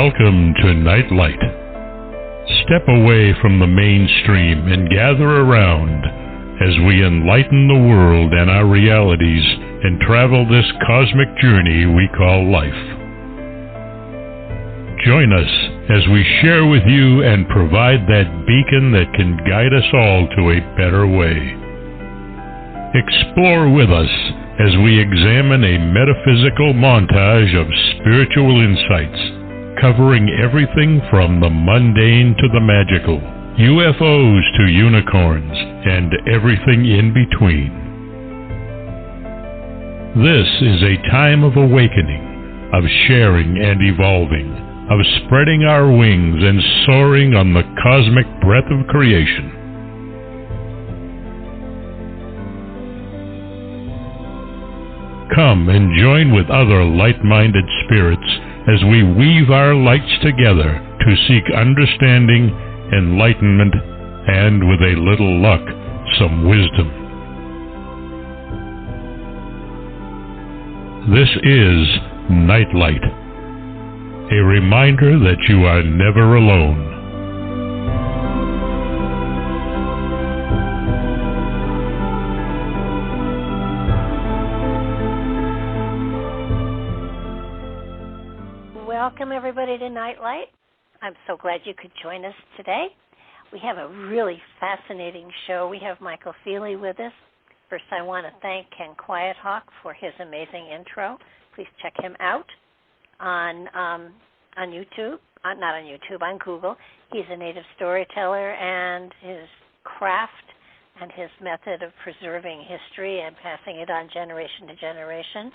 Welcome to Nightlight. Step away from the mainstream and gather around as we enlighten the world and our realities and travel this cosmic journey we call life. Join us as we share with you and provide that beacon that can guide us all to a better way. Explore with us as we examine a metaphysical montage of spiritual insights, covering everything from the mundane to the magical, UFOs to unicorns, and everything in between. This is a time of awakening, of sharing and evolving, of spreading our wings and soaring on the cosmic breath of creation. Come and join with other light-minded spirits as we weave our lights together to seek understanding, enlightenment, and with a little luck, some wisdom. This is Nightlight, a reminder that you are never alone. Welcome, everybody, to Nightlight. I'm so glad you could join us today. We have a really fascinating show. We have Michael Feeley with us. First, I want to thank Ken Quiethawk for his amazing intro. Please check him out on YouTube. Not on YouTube, on Google. He's a native storyteller, and his craft and his method of preserving history and passing it on generation to generation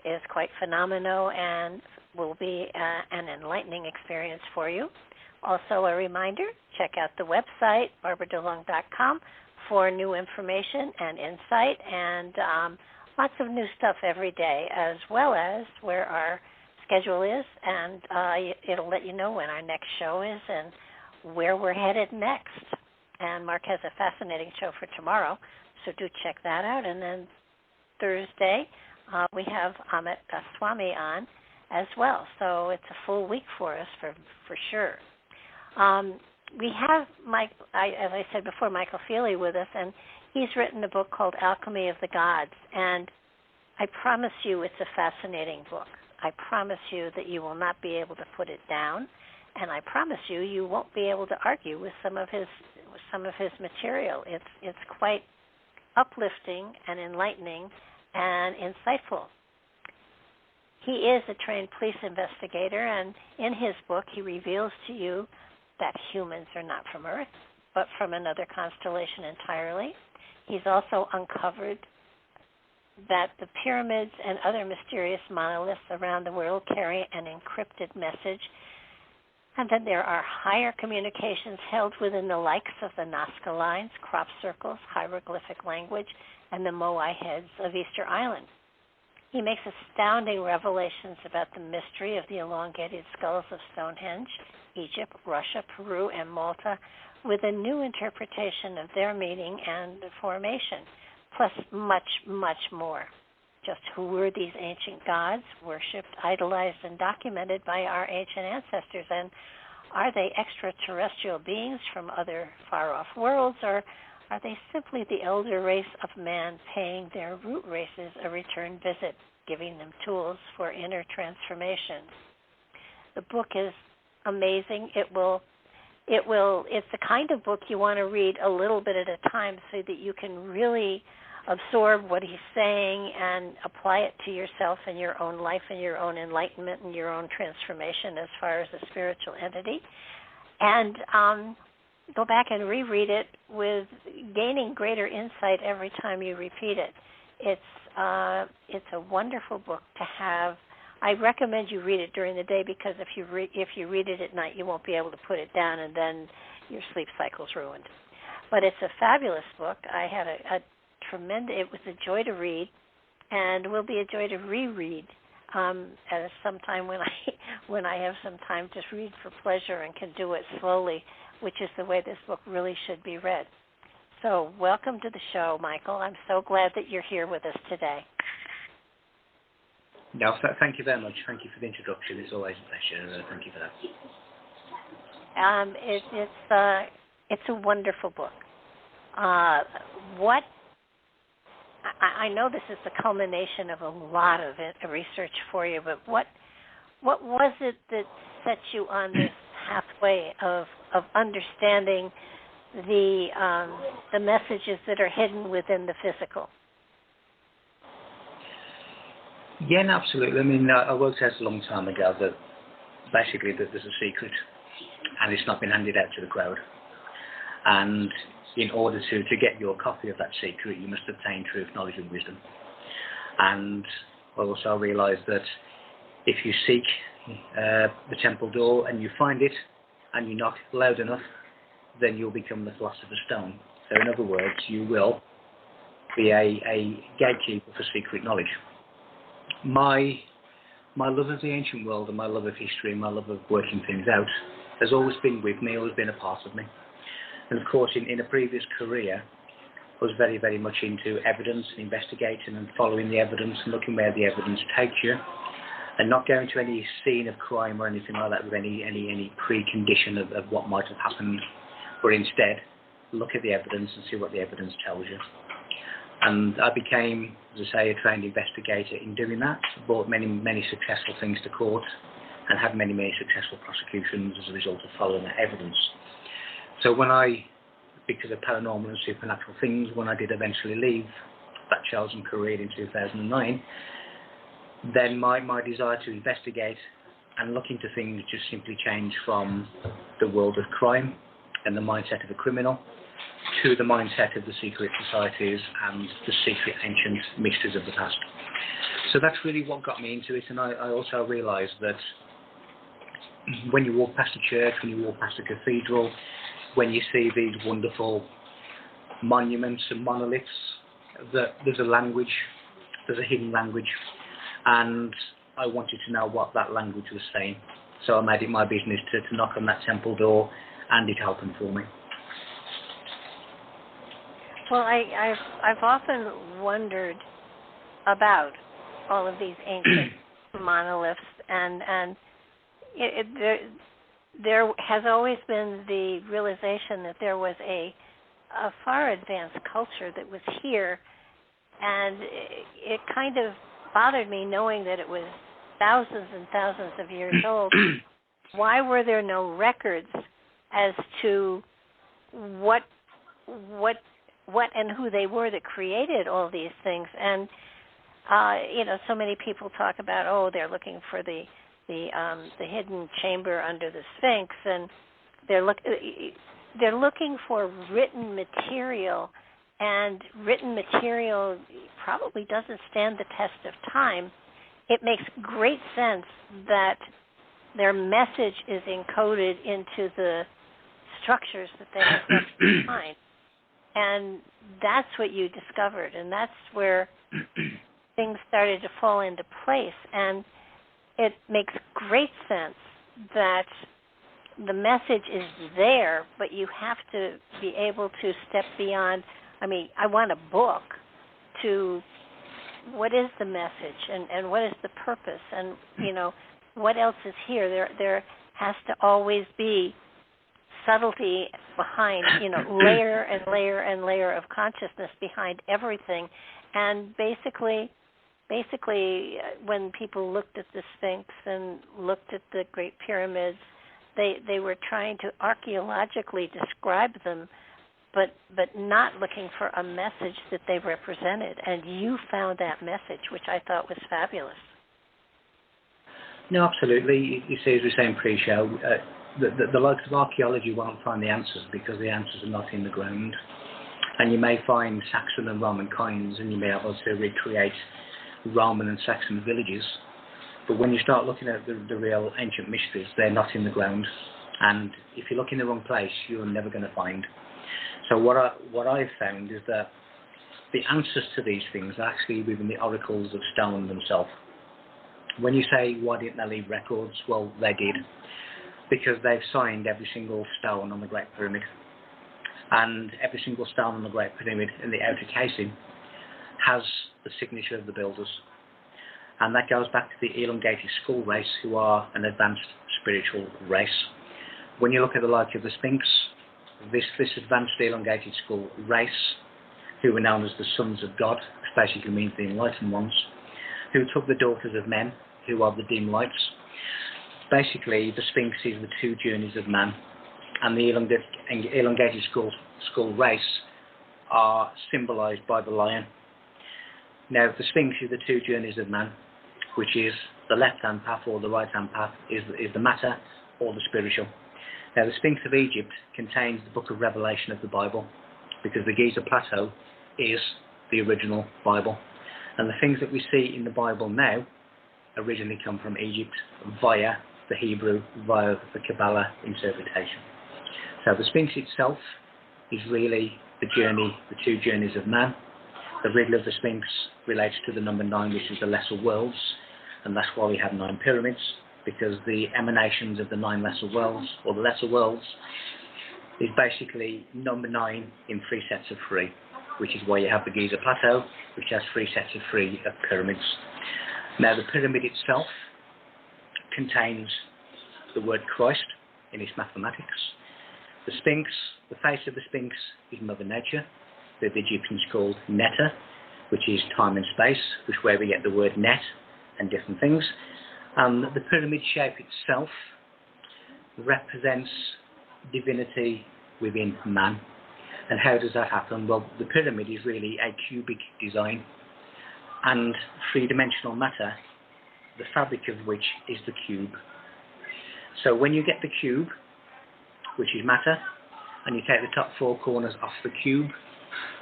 is quite phenomenal and will be an enlightening experience for you. Also, a reminder, check out the website, barbaradulong.com, for new information and insight and lots of new stuff every day, as well as where our schedule is, and it'll let you know when our next show is and where we're headed next. And Mark has a fascinating show for tomorrow, so do check that out. And then Thursday, we have Amit Swami on as well. So it's a full week for us for sure. We have, as I said before, Michael Feeley with us, and he's written a book called Alchemy of the Gods. And I promise you it's a fascinating book. I promise you that you will not be able to put it down, and I promise you you won't be able to argue with some of his material. It's quite uplifting and enlightening and insightful. He is a trained police investigator, and in his book he reveals to you that humans are not from Earth, but from another constellation entirely. He's also uncovered that the pyramids and other mysterious monoliths around the world carry an encrypted message, and that there are higher communications held within the likes of the Nazca lines, crop circles, hieroglyphic language, and the Moai heads of Easter Island. He makes astounding revelations about the mystery of the elongated skulls of Stonehenge, Egypt, Russia, Peru, and Malta, with a new interpretation of their meaning and formation, plus much, much more. Just who were these ancient gods, worshipped, idolized, and documented by our ancient ancestors? And are they extra-terrestrial beings from other far-off worlds, or are they simply the elder race of man paying their root races a return visit, giving them tools for inner transformation? The book is amazing. It's the kind of book you want to read a little bit at a time so that you can really absorb what he's saying and apply it to yourself and your own life and your own enlightenment and your own transformation as far as a spiritual entity. And go back and reread it with gaining greater insight every time you repeat it. It's a wonderful book to have. I recommend you read it during the day, because if you read it at night, you won't be able to put it down, and then your sleep cycle's ruined. But it's a fabulous book. I had it was a joy to read, and will be a joy to reread at some time when I have some time to read for pleasure and can do it slowly, which is the way this book really should be read. So welcome to the show, Michael. I'm so glad that you're here with us today. No, thank you very much. Thank you for the introduction. It's always a pleasure. Thank you for that. It's a wonderful book. I know this is the culmination of a lot of research for you, but what was it that set you on this pathway of understanding the messages that are hidden within the physical? Yeah, no, absolutely. I mean, I worked out a long time ago that basically that there's a secret, and it's not been handed out to the crowd. And in order to get your copy of that secret, you must obtain truth, knowledge, and wisdom. And I also realised that if you seek the temple door and you find it, and you knock loud enough, then you'll become the philosopher's stone. So in other words, you will be a gatekeeper for secret knowledge. My love of the ancient world and my love of history and my love of working things out has always been with me, always been a part of me. And of course, in a previous career, I was very, very much into evidence and investigating and following the evidence and looking where the evidence takes you, and not going to any scene of crime or anything like that with any precondition of what might have happened, but instead look at the evidence and see what the evidence tells you. And I became, as I say, a trained investigator in doing that, brought many, many successful things to court, and had many, many successful prosecutions as a result of following that evidence. So because of paranormal and supernatural things, when I did eventually leave that chosen career in 2009, then my desire to investigate and look into things just simply changed from the world of crime and the mindset of a criminal to the mindset of the secret societies and the secret ancient mysteries of the past. So that's really what got me into it, and I also realised that when you walk past a church, when you walk past a cathedral, when you see these wonderful monuments and monoliths, that there's a language, there's a hidden language, and I wanted to know what that language was saying. So I made it my business to knock on that temple door, and it opened for me. Well, I've often wondered about all of these ancient monoliths, and there has always been the realization that there was a far advanced culture that was here, and it kind of bothered me knowing that it was thousands and thousands of years old. Why were there no records as to what and who they were that created all these things? And so many people talk about, they're looking for the hidden chamber under the Sphinx, and they're looking for written material, and written material probably doesn't stand the test of time. It makes great sense that their message is encoded into the structures that they have left behind. And that's what you discovered, and that's where things started to fall into place. And it makes great sense that the message is there, but you have to be able to step beyond. I mean, I want a book to what is the message and what is the purpose, and what else is here. There has to always be subtlety behind, layer and layer and layer of consciousness behind everything. And basically, when people looked at the Sphinx and looked at the Great Pyramids, they were trying to archaeologically describe them, but not looking for a message that they represented. And you found that message, which I thought was fabulous. No, absolutely. You see, as we say in pre-show, the likes of archaeology won't find the answers because the answers are not in the ground. And you may find Saxon and Roman coins, and you may be able to recreate Roman and Saxon villages. But when you start looking at the real ancient mysteries, they're not in the ground. And if you look in the wrong place, you're never going to find. So what I've found is that the answers to these things are actually within the oracles of stone themselves. When you say, why didn't they leave records? Well, they did. Because they've signed every single stone on the Great Pyramid. And every single stone on the Great Pyramid in the outer casing has the signature of the builders. And that goes back to the elongated skull race, who are an advanced spiritual race. When you look at the like of the Sphinx, this advanced elongated skull race, who were known as the sons of God, which basically means the enlightened ones, who took the daughters of men, who are the dim lights. Basically, the Sphinx is the two journeys of man, and the elongated skull race are symbolized by the lion. Now, the Sphinx is the two journeys of man, which is the left-hand path or the right-hand path, is the matter or the spiritual. Now, the Sphinx of Egypt contains the book of Revelation of the Bible, because the Giza Plateau is the original Bible. And the things that we see in the Bible now originally come from Egypt via the Hebrew, via the Kabbalah interpretation. So the Sphinx itself is really the two journeys of man. The riddle of the Sphinx relates to the number 9, which is the lesser worlds, and that's why we have 9 pyramids, because the emanations of the 9 lesser worlds, or the lesser worlds, is basically number 9 in 3 sets of 3, which is why you have the Giza Plateau, which has 3 sets of 3 of pyramids. Now, the pyramid itself contains the word Christ in its mathematics. The Sphinx, the face of the Sphinx, is Mother Nature, that the Egyptians called Netta, which is time and space, which is where we get the word net and different things. The pyramid shape itself represents divinity within man. And how does that happen? Well, the pyramid is really a cubic design, and three-dimensional matter, the fabric of which is the cube. So when you get the cube, which is matter, and you take the top 4 corners off the cube,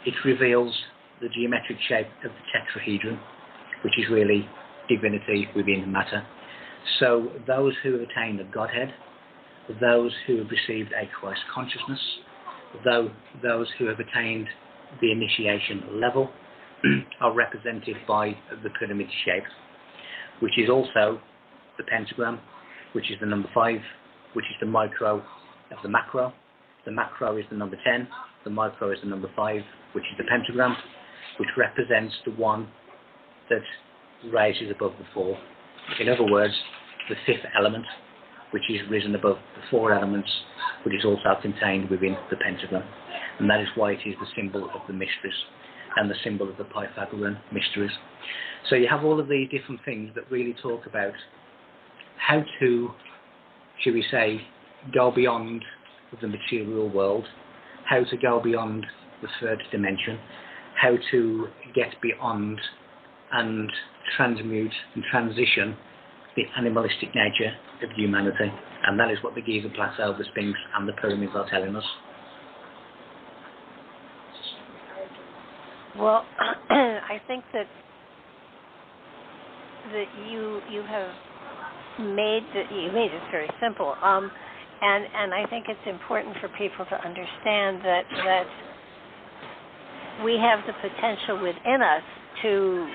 it reveals the geometric shape of the tetrahedron, which is really divinity within matter. So those who have attained the Godhead, those who have received a Christ consciousness, those who have attained the initiation level are represented by the pyramid shape, which is also the pentagram, which is the number 5, which is the micro of the macro. The macro is the number 10, the micro is the number 5, which is the pentagram, which represents the one that rises above the 4. In other words, the 5th element, which is risen above the 4 elements, which is also contained within the pentagram. And that is why it is the symbol of the mysteries and the symbol of the Pythagorean mysteries. So you have all of these different things that really talk about how to, should we say, go beyond the material world, how to go beyond the 3rd dimension, how to get beyond and transmute and transition the animalistic nature of humanity. And that is what the Giza Plateau, the Sphinx and the pyramids are telling us. Well, I think that you have made it very simple, and I think it's important for people to understand that we have the potential within us to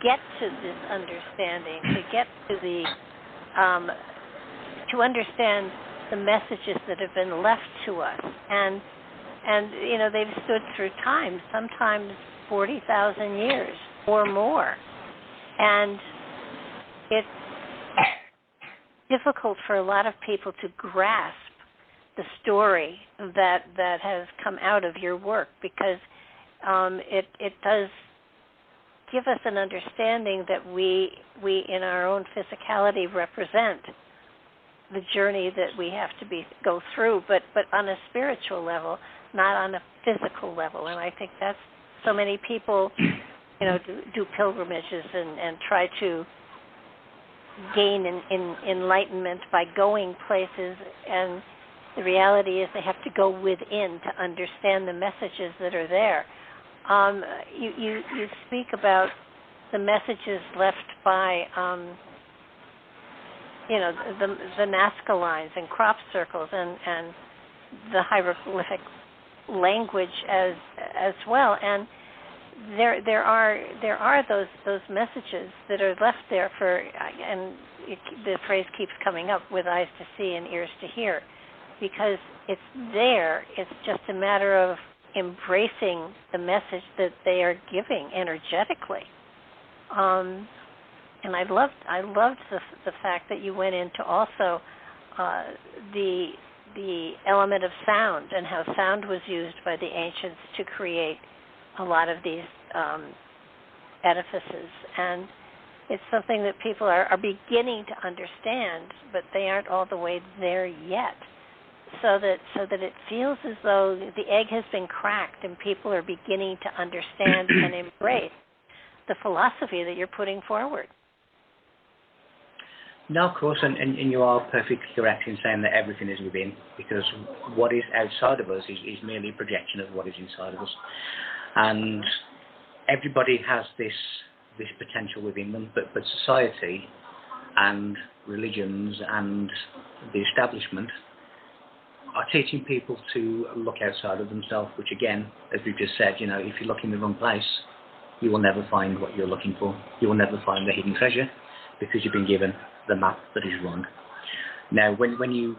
get to this understanding, to get to to understand the messages that have been left to us, and you know, they've stood through time, sometimes 40,000 years or more, and it's difficult for a lot of people to grasp the story that has come out of your work, because it does give us an understanding that we in our own physicality represent the journey that we have to go through, but on a spiritual level, not on a physical level. And I think that's so many people, you know, do pilgrimages and try to gain enlightenment by going places, and the reality is they have to go within to understand the messages that are there. You speak about the messages left by you know, the Nazca lines and crop circles and the hieroglyphic language as well, and there are those messages that are left there for, and the phrase keeps coming up, with eyes to see and ears to hear, because it's there. It's just a matter of embracing the message that they are giving energetically. And I loved the fact that you went into also the element of sound and how sound was used by the ancients to create a lot of these edifices. And it's something that people are beginning to understand, but they aren't all the way there yet. So that it feels as though the egg has been cracked and people are beginning to understand and embrace the philosophy that you're putting forward. No, of course, and you are perfectly correct in saying that everything is within, because what is outside of us is merely a projection of what is inside of us. And everybody has this potential within them, but society and religions and the establishment are teaching people to look outside of themselves, which again, as we've just said, if you look in the wrong place, you will never find what you're looking for. You will never find the hidden treasure because you've been given the map that is wrong. Now, when you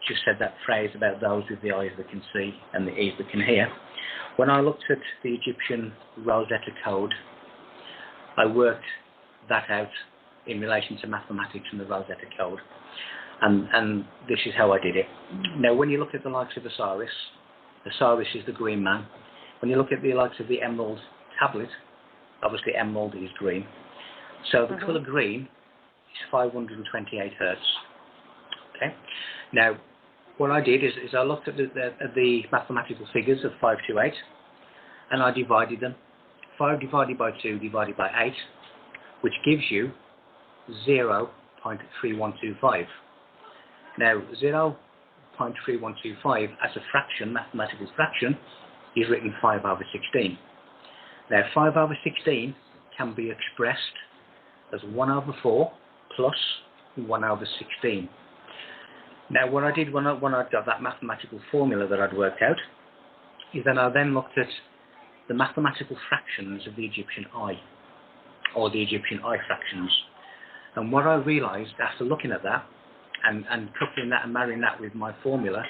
just said that phrase about those with the eyes that can see and the ears that can hear, when I looked at the Egyptian Rosetta Code, I worked that out in relation to mathematics and the Rosetta Code. And this is how I did it. Now, when you look at the likes of Osiris is the green man. When you look at the likes of the emerald tablet, obviously emerald is green. So the colour green is 528 hertz. Okay. Now, what I did is I looked at the mathematical figures of 5 to 8, and I divided them. 5 divided by 2 divided by 8, which gives you 0.3125. Now, 0.3125 as a fraction, mathematical fraction, is written 5 over 16. Now, 5 over 16 can be expressed as 1 over 4 plus 1 over 16. Now, what I did when I got that mathematical formula that I'd worked out, is then I then looked at the mathematical fractions of the Egyptian eye, or the Egyptian eye fractions. And what I realised after looking at that, and coupling that and marrying that with my formula,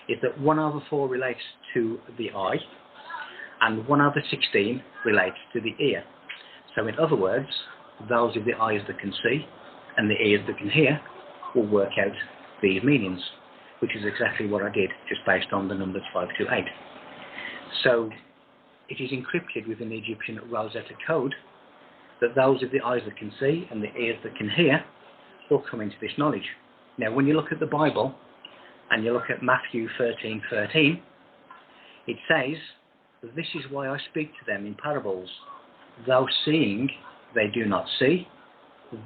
is that 1 over 4 relates to the eye, and 1 over 16 relates to the ear. So in other words, those with the eyes that can see and the ears that can hear will work out these meanings, which is exactly what I did, just based on the numbers 5 to 8. So it is encrypted within the Egyptian Rosetta Code that those with the eyes that can see and the ears that can hear will come into this knowledge. Now, when you look at the Bible and you look at Matthew 13:13, it says, "This is why I speak to them in parables. Though seeing, they do not see.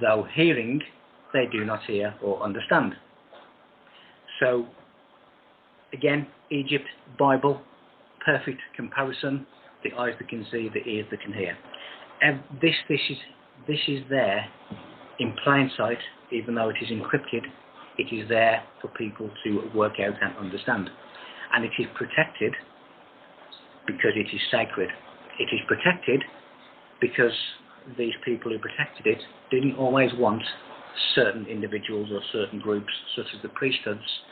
Though hearing, they do not hear or understand." So, again, Egypt, Bible, perfect comparison. The eyes that can see, the ears that can hear. And this is there in plain sight, even though it is encrypted. It is there for people to work out and understand. And it is protected because it is sacred. It is protected because these people who protected it didn't always want certain individuals or certain groups, such as the priesthoods,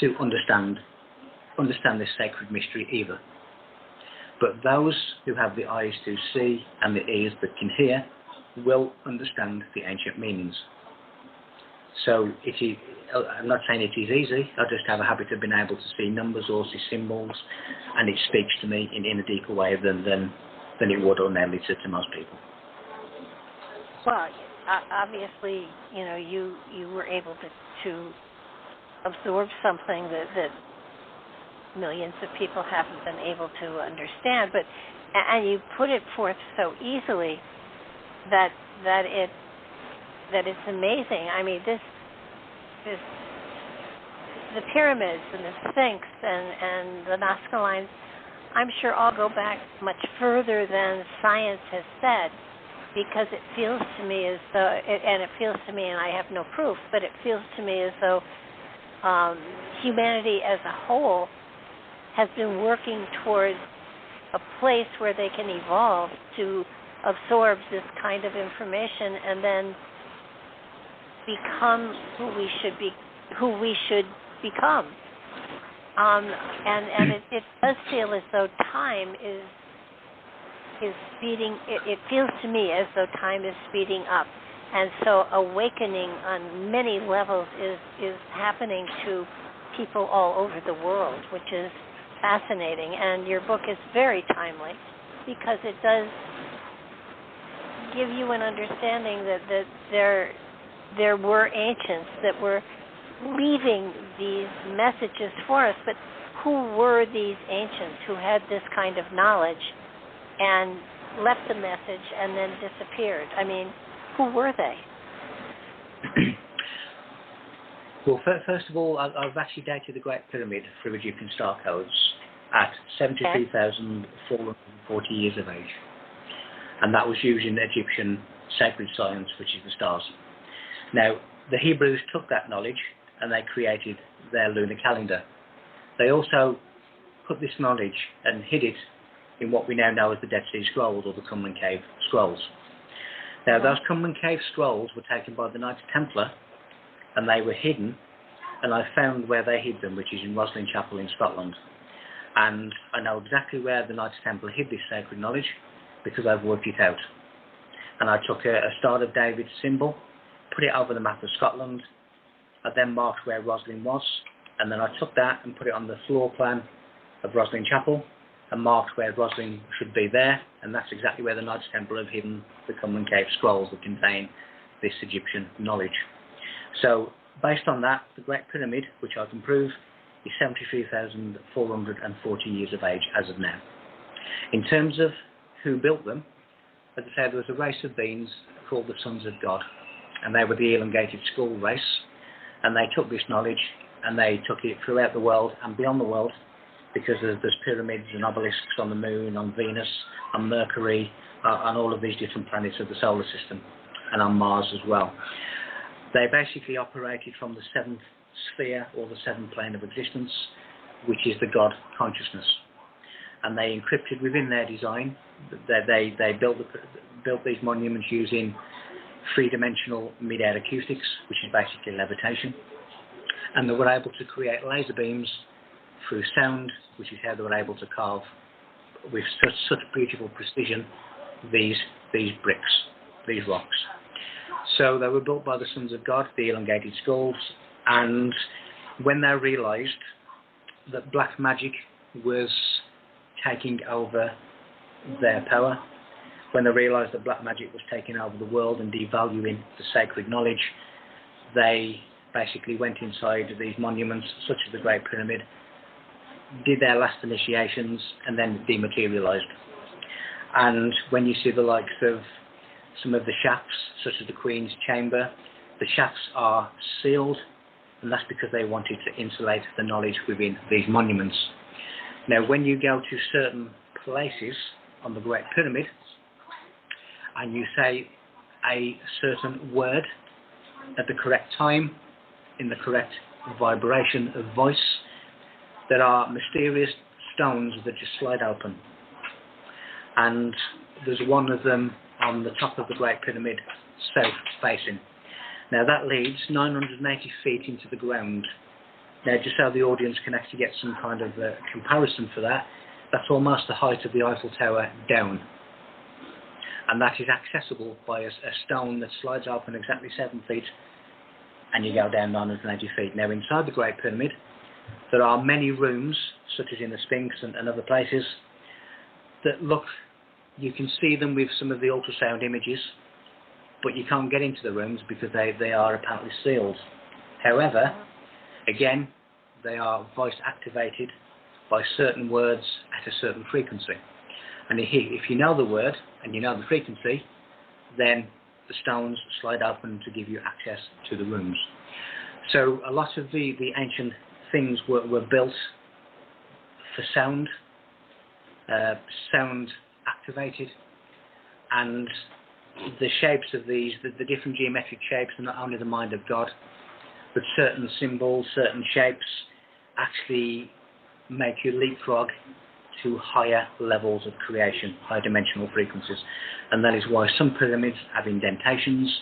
to understand this sacred mystery either. But those who have the eyes to see and the ears that can hear will understand the ancient meanings. So I'm not saying it is easy. I just have a habit of being able to see numbers or see symbols, and it speaks to me in a deeper way than it would ordinarily to most people. Well, obviously, you were able to absorb something that millions of people haven't been able to understand, and you put it forth so easily that it's amazing. I mean, the pyramids and the Sphinx and the Nazca lines, I'm sure all go back much further than science has said, because it feels to me as though, and I have no proof, but it feels to me as though humanity as a whole has been working towards a place where they can evolve to absorb this kind of information and then become who we should become. And it does feel as though time is speeding. It feels to me as though time is speeding up. And so awakening on many levels is happening to people all over the world, which is fascinating. And your book is very timely because it does give you an understanding that there were ancients that were leaving these messages for us. But who were these ancients who had this kind of knowledge and left the message and then disappeared? I mean, who were they? Well, first of all, I've actually dated the Great Pyramid through Egyptian star codes at 73,440 years of age. And that was using Egyptian sacred science, which is the stars. Now, the Hebrews took that knowledge and they created their lunar calendar. They also put this knowledge and hid it in what we now know as the Dead Sea Scrolls, or the Qumran Cave Scrolls. Now, those Qumran Cave Scrolls were taken by the Knights Templar, and they were hidden, and I found where they hid them, which is in Roslin Chapel in Scotland. And I know exactly where the Knights Templar hid this sacred knowledge, because I've worked it out. And I took a Star of David symbol, put it over the map of Scotland. I then marked where Roslin was, and then I took that and put it on the floor plan of Roslin Chapel, and marked where Roslin should be there, and that's exactly where the Knights Templar have hidden the Qumran Cave Scrolls that contain this Egyptian knowledge. So, based on that, the Great Pyramid, which I can prove, is 73,440 years of age as of now. In terms of who built them, as I said, there was a race of beings called the Sons of God, and they were the elongated skull race, and they took this knowledge and they took it throughout the world and beyond the world, because there's pyramids and obelisks on the Moon, on Venus, on Mercury, on all of these different planets of the solar system, and on Mars as well. They basically operated from the seventh sphere, or the seventh plane of existence, which is the God consciousness. And they encrypted within their design. They built these monuments using three-dimensional mid-air acoustics, which is basically levitation. And they were able to create laser beams through sound, which is how they were able to carve with such beautiful precision these bricks, these rocks. So they were built by the Sons of God, the elongated skulls, and when they realised that black magic was taking over their power, when they realised that black magic was taking over the world and devaluing the sacred knowledge, they basically went inside these monuments, such as the Great Pyramid, did their last initiations, and then dematerialised. And when you see the likes of some of the shafts, such as the Queen's Chamber, the shafts are sealed, and that's because they wanted to insulate the knowledge within these monuments. Now, when you go to certain places on the Great Pyramid, and you say a certain word at the correct time, in the correct vibration of voice, there are mysterious stones that just slide open. And there's one of them on the top of the Great Pyramid, south facing. Now that leads 980 feet into the ground. Now, just so the audience can actually get some kind of comparison for that, that's almost the height of the Eiffel Tower down. And that is accessible by a stone that slides open exactly 7 feet, and you go down 980 feet. Now, inside the Great Pyramid, there are many rooms, such as in the Sphinx and other places, that look, you can see them with some of the ultrasound images, but you can't get into the rooms because they are apparently sealed. However, again, they are voice activated by certain words at a certain frequency. And if you know the word and you know the frequency, then the stones slide open to give you access to the rooms. So a lot of the ancient things were built for sound, sound activated, and the shapes of these, the different geometric shapes, are not only the mind of God, but certain symbols, certain shapes actually make you leapfrog to higher levels of creation, higher dimensional frequencies. And that is why some pyramids have indentations,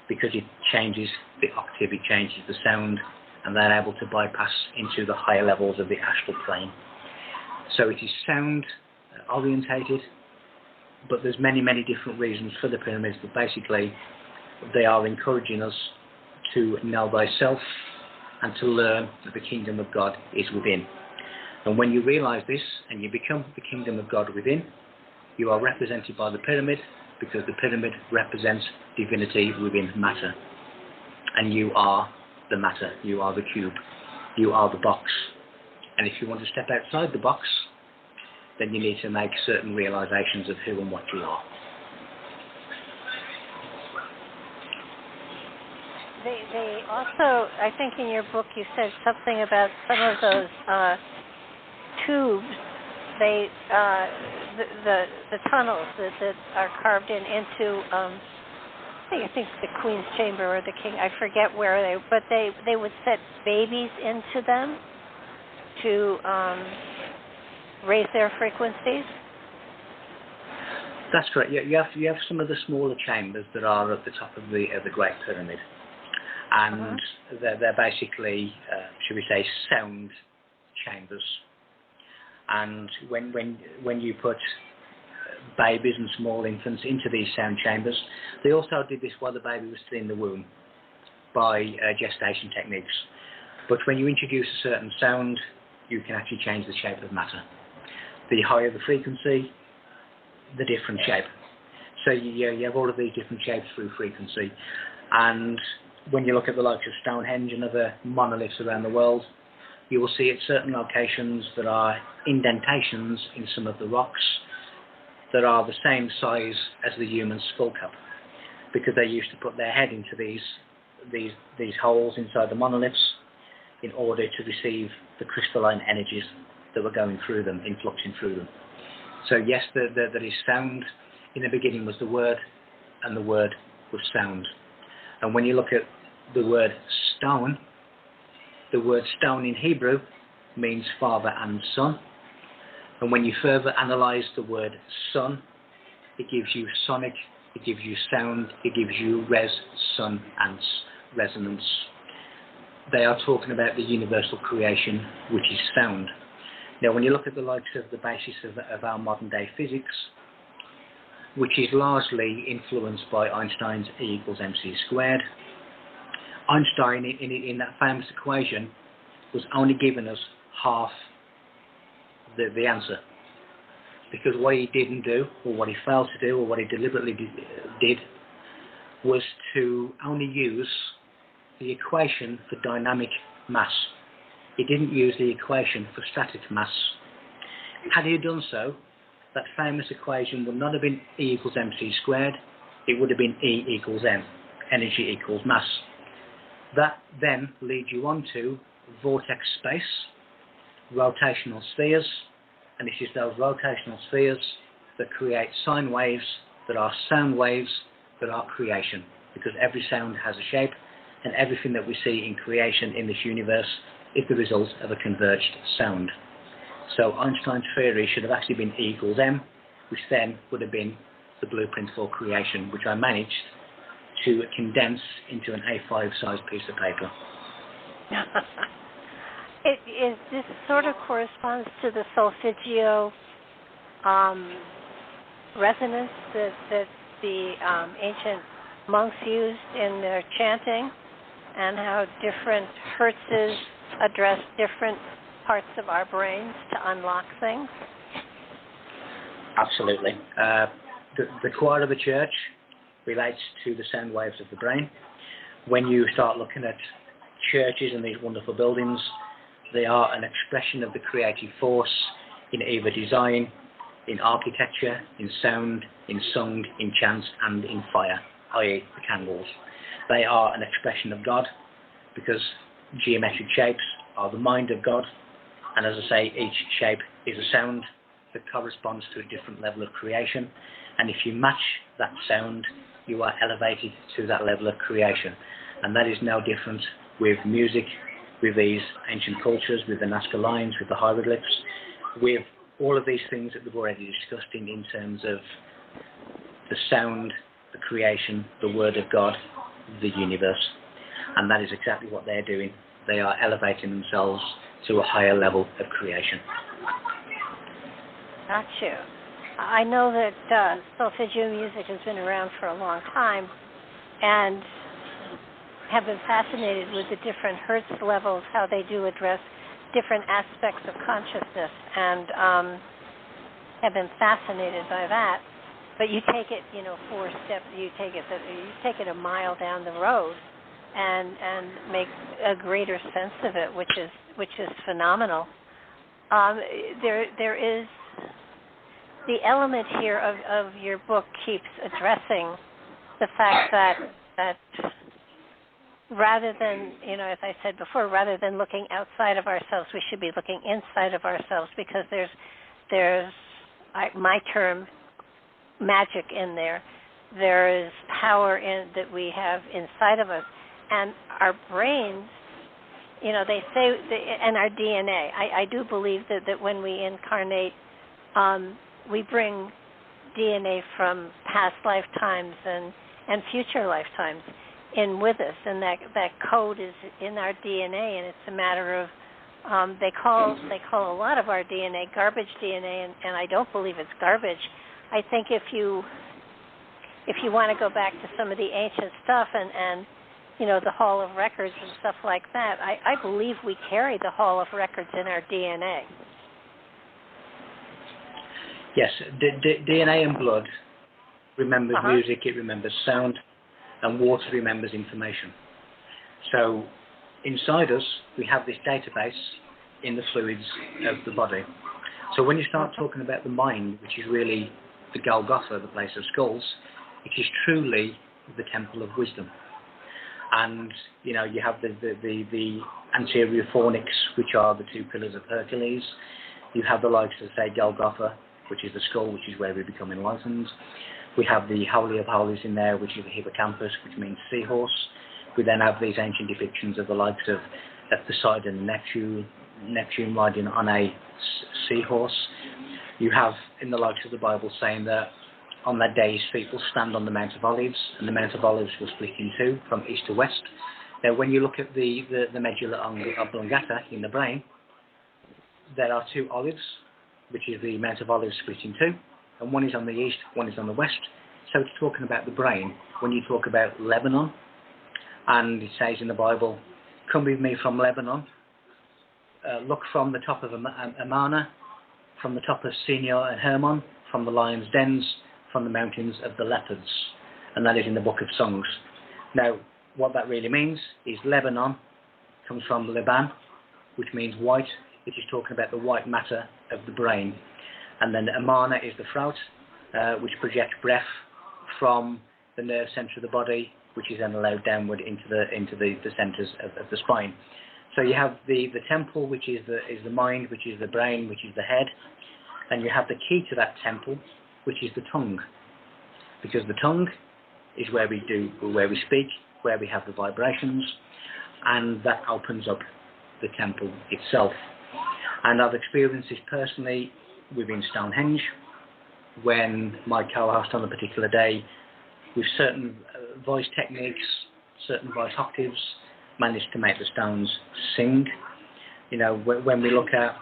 because it changes the octave, it changes the sound, and they're able to bypass into the higher levels of the astral plane. So it is sound orientated, but there's many different reasons for the pyramids, but basically they are encouraging us to know thyself and to learn that the kingdom of God is within. And when you realize this and you become the kingdom of God within, you are represented by the pyramid, because the pyramid represents divinity within matter. And you are the matter, you are the cube, you are the box. And if you want to step outside the box, then you need to make certain realizations of who and what you are. They also, I think in your book you said something about some of those tubes, the tunnels that are carved into, I think the Queen's Chamber or the King, I forget where but they would set babies into them to raise their frequencies. That's correct. You have some of the smaller chambers that are at the top of the Great Pyramid, and they're basically, should we say, sound chambers. And when you put babies and small infants into these sound chambers, they also did this while the baby was still in the womb by gestation techniques. But when you introduce a certain sound, you can actually change the shape of matter. The higher the frequency, the different shape. So you have all of these different shapes through frequency. And when you look at the likes of Stonehenge and other monoliths around the world, you will see at certain locations there are indentations in some of the rocks that are the same size as the human skull cap, because they used to put their head into these holes inside the monoliths in order to receive the crystalline energies that were going through them, influxing through them. So yes, there is sound. In the beginning was the word, and the word was sound. And when you look at the word stone, the word stone in Hebrew means father and son. And when you further analyze the word son, it gives you sonic, it gives you sound, it gives you resonance, resonance. They are talking about the universal creation, which is sound. Now, when you look at the likes of the basis of our modern day physics, which is largely influenced by Einstein's E=mc², Einstein, in that famous equation, was only giving us half the answer. Because what he didn't do, or what he failed to do, or what he deliberately did, was to only use the equation for dynamic mass. He didn't use the equation for static mass. Had he done so, that famous equation would not have been E=mc², it would have been E=m, energy equals mass. That then leads you on to vortex space, rotational spheres, and it is those rotational spheres that create sine waves that are sound waves that are creation, because every sound has a shape, and everything that we see in creation in this universe is the result of a converged sound. So Einstein's theory should have actually been E=m, which then would have been the blueprint for creation, which I managed to condense into an A5 size piece of paper. This sort of corresponds to the solfeggio resonance that the ancient monks used in their chanting, and how different hertzes address different parts of our brains to unlock things. Absolutely. The choir of the church relates to the sound waves of the brain. When you start looking at churches and these wonderful buildings, they are an expression of the creative force in either design, in architecture, in sound, in song, in chant, and in fire, i.e. the candles. They are an expression of God, because geometric shapes are the mind of God, and as I say, each shape is a sound that corresponds to a different level of creation, and if you match that sound, you are elevated to that level of creation. And that is no different with music, with these ancient cultures, with the Nazca lines, with the hieroglyphs, with all of these things that we've already discussed in terms of the sound, the creation, the word of God, the universe. And that is exactly what they're doing. They are elevating themselves to a higher level of creation. Got you. I know that solfeggio music has been around for a long time, and have been fascinated with the different Hertz levels, how they do address different aspects of consciousness, and have been fascinated by that. But you take it, 4 steps. You take it a mile down the road, and make a greater sense of it, which is phenomenal. There is the element here of your book keeps addressing the fact that rather than, as I said before, rather than looking outside of ourselves, we should be looking inside of ourselves, because there's my term, magic in there. There is power that we have inside of us, and our brains. They say, and our DNA. I do believe that when we incarnate, we bring DNA from past lifetimes and future lifetimes in with us, and that code is in our DNA, and it's a matter of they call a lot of our DNA garbage DNA, and I don't believe it's garbage. I think if you want to go back to some of the ancient stuff and the Hall of Records and stuff like that, I believe we carry the Hall of Records in our DNA. Yes, DNA and blood remembers music, it remembers sound, and water remembers information. So inside us, we have this database in the fluids of the body. So when you start talking about the mind, which is really the Golgotha, the place of skulls, it is truly the temple of wisdom. And you have the anterior fornix, which are the 2 pillars of Hercules. You have the likes of, say, Golgotha, which is the skull, which is where we become enlightened. We have the Holy of Holies in there, which is the hippocampus, which means seahorse. We then have these ancient depictions of the likes of Poseidon and Neptune riding on a seahorse. You have in the likes of the Bible saying that on that day his feet will stand on the Mount of Olives, and the Mount of Olives will split in 2 from east to west. Now when you look at the medulla oblongata in the brain, there are 2 olives, which is the Mount of Olives split in 2, and one is on the east, one is on the west. So it's talking about the brain. When you talk about Lebanon, and it says in the Bible, come with me from Lebanon, look from the top of Amana, from the top of Sinai and Hermon, from the lion's dens, from the mountains of the leopards. And that is in the Book of Songs. Now, what that really means is Lebanon comes from Leban, which means white, which is talking about the white matter of the brain. And then Amana is the throat, which projects breath from the nerve centre of the body, which is then allowed downward into the centres of the spine. So you have the temple, which is the mind, which is the brain, which is the head. And you have the key to that temple, which is the tongue. Because the tongue is where we speak, where we have the vibrations, and that opens up the temple itself. And I've experienced this personally within Stonehenge, when my co-host on a particular day, with certain voice techniques, certain voice octaves, managed to make the stones sing. When we look at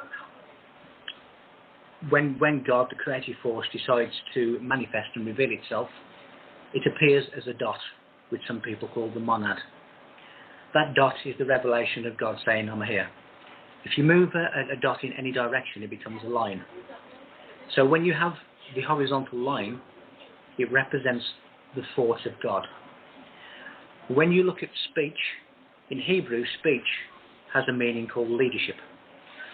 when God, the creative force, decides to manifest and reveal itself, it appears as a dot, which some people call the monad. That dot is the revelation of God saying, I'm here. If you move a dot in any direction, it becomes a line. So when you have the horizontal line, it represents the thought of God. When you look at speech, in Hebrew, speech has a meaning called leadership.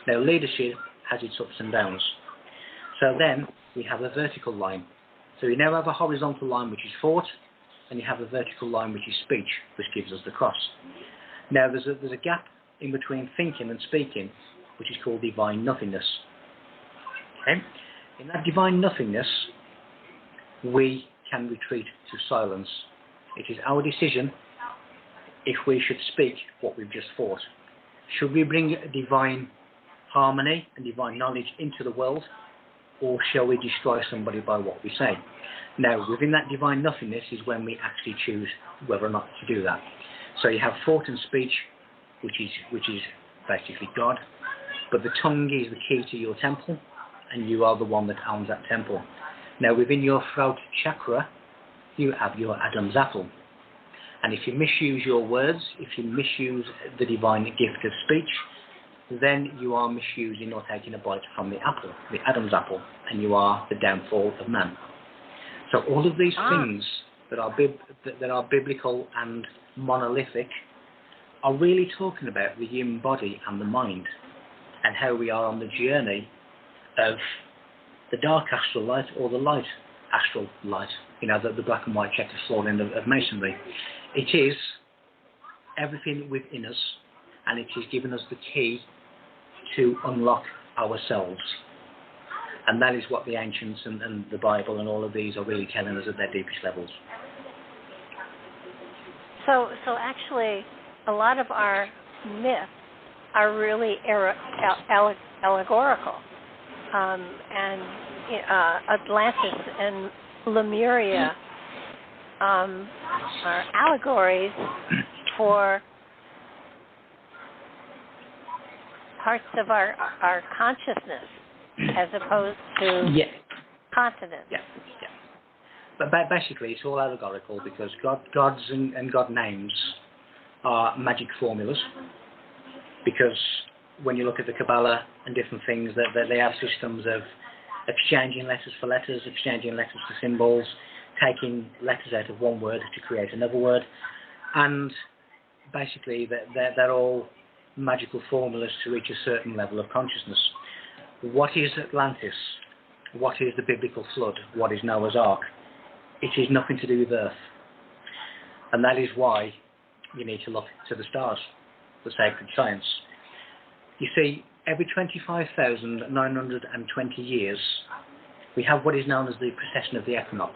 Now, leadership has its ups and downs. So then we have a vertical line. So you now have a horizontal line, which is thought, and you have a vertical line, which is speech, which gives us the cross. Now, there's a gap in between thinking and speaking, which is called divine nothingness. Okay? In that divine nothingness, we can retreat to silence. It is our decision if we should speak what we've just thought. Should we bring divine harmony and divine knowledge into the world, or shall we destroy somebody by what we say? Now, within that divine nothingness is when we actually choose whether or not to do that. So you have thought and speech, which is basically God, but the tongue is the key to your temple, and you are the one that owns that temple. Now, within your throat chakra, you have your Adam's apple. And if you misuse your words, if you misuse the divine gift of speech, then you are misusing or taking a bite from the apple, the Adam's apple, and you are the downfall of man. So all of these things that are biblical and monolithic are really talking about the human body and the mind, and how we are on the journey of the dark astral light or the light astral light, the black and white checkered flooring of masonry. It is everything within us, and it is giving us the key to unlock ourselves. And that is what the ancients and the Bible and all of these are really telling us at their deepest levels. So actually, a lot of our myths are really allegorical. And Atlantis and Lemuria are allegories for parts of our consciousness as opposed to continents. Yeah. But basically, it's all allegorical because gods and God names are magic formulas. Because when you look at the Kabbalah and different things, that they have systems of exchanging letters for letters, exchanging letters for symbols, taking letters out of one word to create another word, and basically they're all magical formulas to reach a certain level of consciousness. What is Atlantis? What is the biblical flood? What is Noah's Ark? It is nothing to do with Earth. And that is why you need to look to the stars, the sacred science. You see, every 25,920 years, we have what is known as the precession of the equinox,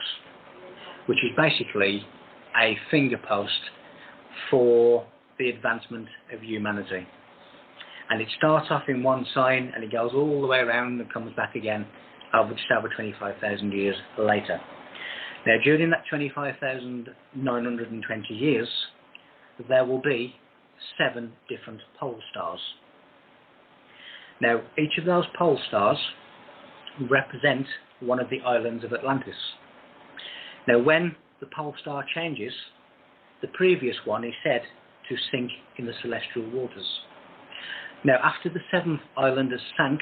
which is basically a finger post for the advancement of humanity. And it starts off in one sign and it goes all the way around and comes back again just over 25,000 years later. Now, during that 25,920 years, there will be 7 different pole stars. Now, each of those pole stars represent one of the islands of Atlantis. Now, when the pole star changes, the previous one is said to sink in the celestial waters. Now, after the 7th island has sank,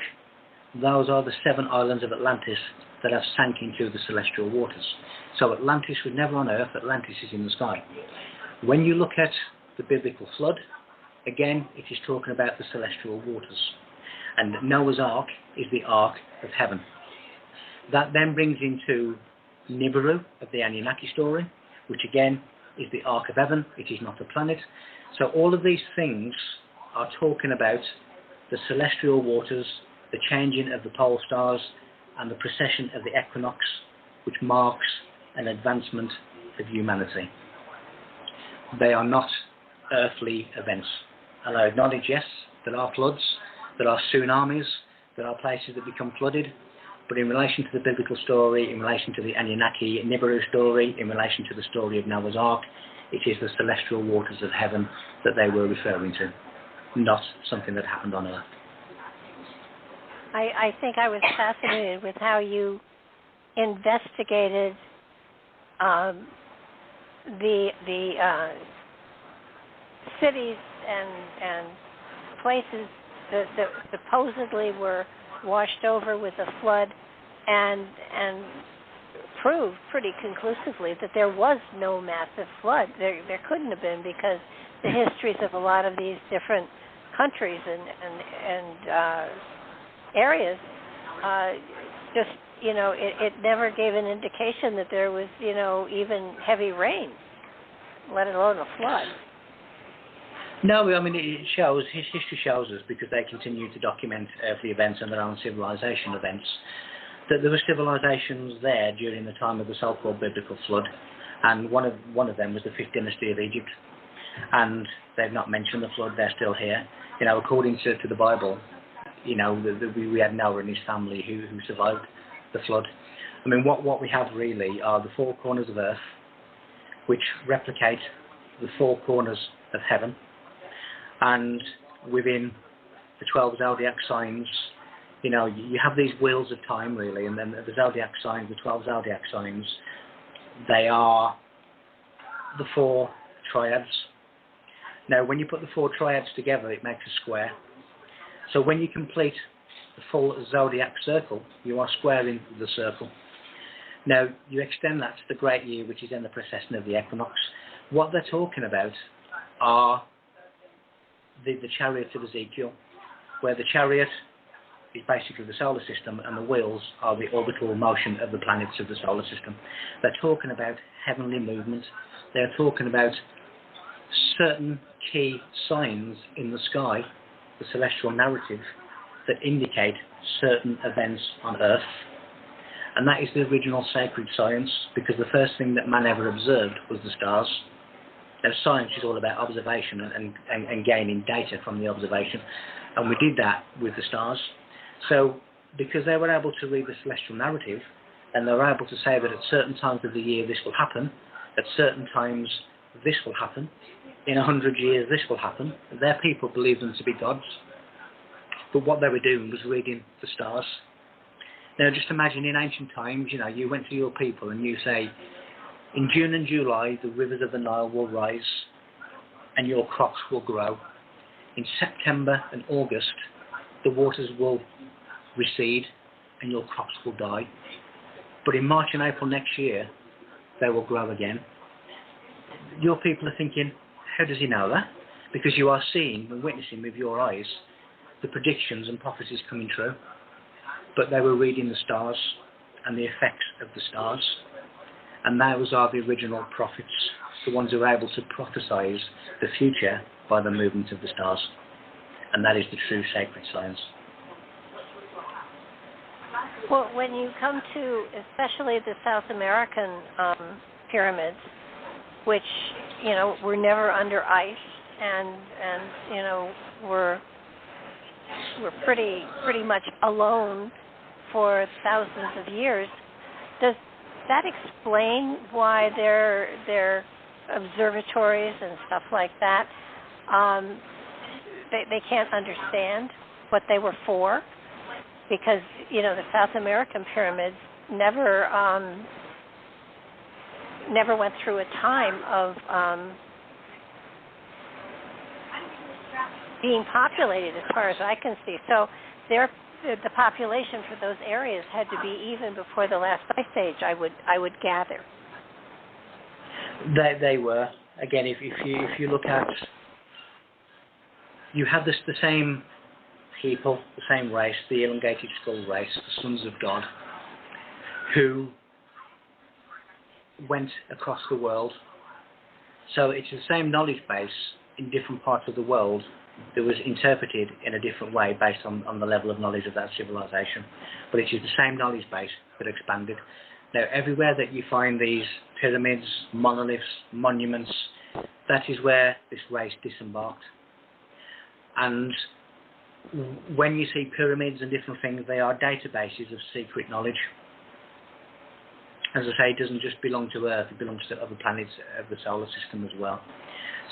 those are the 7 islands of Atlantis that have sank into the celestial waters. So Atlantis was never on Earth, Atlantis is in the sky. When you look at the biblical flood, again, it is talking about the celestial waters. And Noah's Ark is the Ark of Heaven. That then brings into Nibiru of the Anunnaki story, which again is the Ark of Heaven. It is not a planet. So all of these things are talking about the celestial waters, the changing of the pole stars, and the precession of the equinox, which marks an advancement of humanity. They are not earthly events. And I acknowledge, yes, there are floods, there are tsunamis, there are places that become flooded, but in relation to the biblical story, in relation to the Anunnaki Nibiru story, in relation to the story of Noah's Ark, it is the celestial waters of heaven that they were referring to, not something that happened on Earth. I think I was fascinated with how you investigated the cities and places that supposedly were washed over with a flood, and proved pretty conclusively that there was no massive flood. There couldn't have been, because the histories of a lot of these different countries and areas just, it never gave an indication that there was, even heavy rain, let alone a flood. No, I mean, history shows us, because they continue to document the events and their own civilization events, that there were civilizations there during the time of the so-called biblical flood, and one of them was the 5th dynasty of Egypt, and they've not mentioned the flood. They're still here. According to the Bible, we had Noah and his family who survived the flood. I mean, what we have really are the 4 corners of Earth, which replicate the 4 corners of heaven. And within the 12 zodiac signs, you have these wheels of time, really, and then the zodiac signs, the 12 zodiac signs, they are the 4 triads. Now, when you put the 4 triads together, it makes a square. So when you complete the full zodiac circle, you are squaring the circle. Now, you extend that to the great year, which is in the precession of the equinox. What they're talking about are the chariots of Ezekiel, where the chariot is basically the solar system and the wheels are the orbital motion of the planets of the solar system. They're talking about heavenly movement. They're talking about certain key signs in the sky, the celestial narrative, that indicate certain events on Earth. And that is the original sacred science, because the first thing that man ever observed was the stars. Now, science is all about observation and gaining data from the observation. And we did that with the stars. So, because they were able to read the celestial narrative, and they were able to say that at certain times of the year this will happen, at certain times this will happen, in 100 years this will happen, their people believed them to be gods. But what they were doing was reading the stars. Now, just imagine in ancient times, you went to your people and you say, in June and July, the rivers of the Nile will rise and your crops will grow. In September and August, the waters will recede and your crops will die. But in March and April next year, they will grow again. Your people are thinking, how does he know that? Because you are seeing and witnessing with your eyes the predictions and prophecies coming true. But they were reading the stars and the effects of the stars. And those are the original prophets, the ones who are able to prophesize the future by the movement of the stars. And that is the true sacred science. Well, when you come to especially the South American pyramids, which, were never under ice and were pretty much alone for thousands of years, does that explain why their observatories and stuff like that, they can't understand what they were for? Because, the South American pyramids never went through a time of being populated, as far as I can see. So the population for those areas had to be even before the last ice age, I would gather. They were. Again, if you look at, you have the same people, the same race, the elongated skull race, the sons of God, who went across the world. So it's the same knowledge base in different parts of the world that was interpreted in a different way based on the level of knowledge of that civilization. But it is the same knowledge base that expanded. Now, everywhere that you find these pyramids, monoliths, monuments, that is where this race disembarked. And when you see pyramids and different things, they are databases of secret knowledge. As I say, it doesn't just belong to Earth, it belongs to other planets of the solar system as well.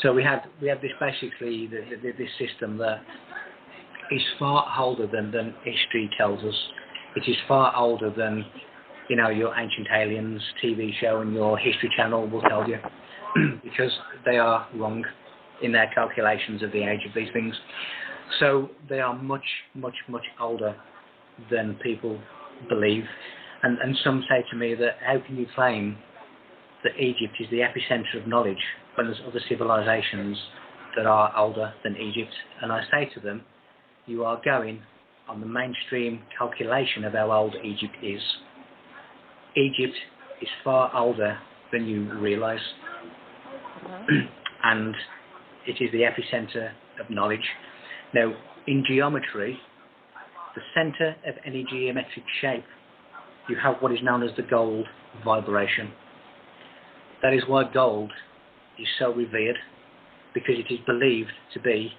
So we have this basically, this system that is far older than history tells us. It is far older than, your Ancient Aliens TV show and your History Channel will tell you, because they are wrong in their calculations of the age of these things. So they are much, much, much older than people believe. And some say to me that how can you claim that Egypt is the epicenter of knowledge when there's other civilizations that are older than Egypt? And I say to them, you are going on the mainstream calculation of how old Egypt is. Egypt is far older than you realize. And it is the epicenter of knowledge. Now, in geometry, the center of any geometric shape, you have what is known as the gold vibration. That is why gold is so revered, because it is believed to be,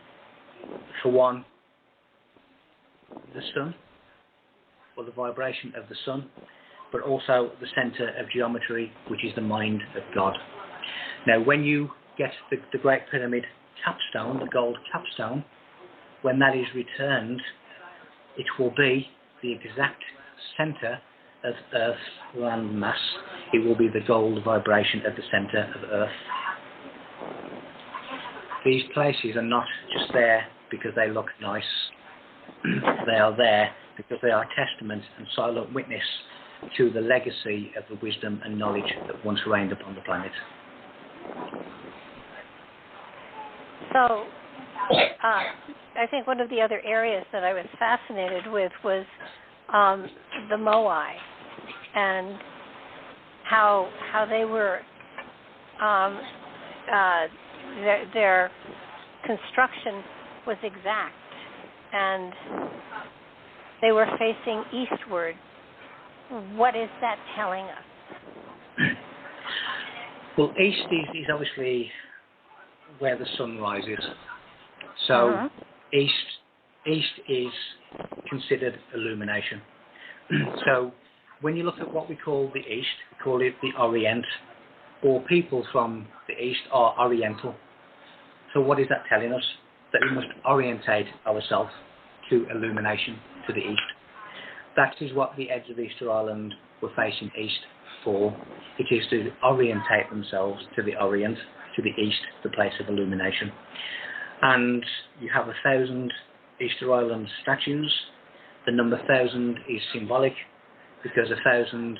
for one, the sun, or the vibration of the sun, but also the center of geometry, which is the mind of God. Now, when you get the Great Pyramid capstone, the gold capstone, when that is returned, it will be the exact center of Earth's land mass. It will be the gold vibration at the center of Earth. these places are not just there because they look nice. They are there because they are testament and silent witness to the legacy of the wisdom and knowledge that once reigned upon the planet. So, I think one of the other areas that I was fascinated with was the Moai, and how they were their construction was exact, and they were facing eastward. What is that telling us? Well, east is obviously where the sun rises. So east is considered illumination. So when you look at what we call the east, we call it the Orient, or people from the east are Oriental. So what is that telling us? That we must orientate ourselves to illumination, to the east. That is what the Edds of Easter Island were facing east for. It is to orientate themselves to the Orient, to the east, the place of illumination. And you have 1,000 Easter Island statues. The number 1,000 is symbolic because 1,000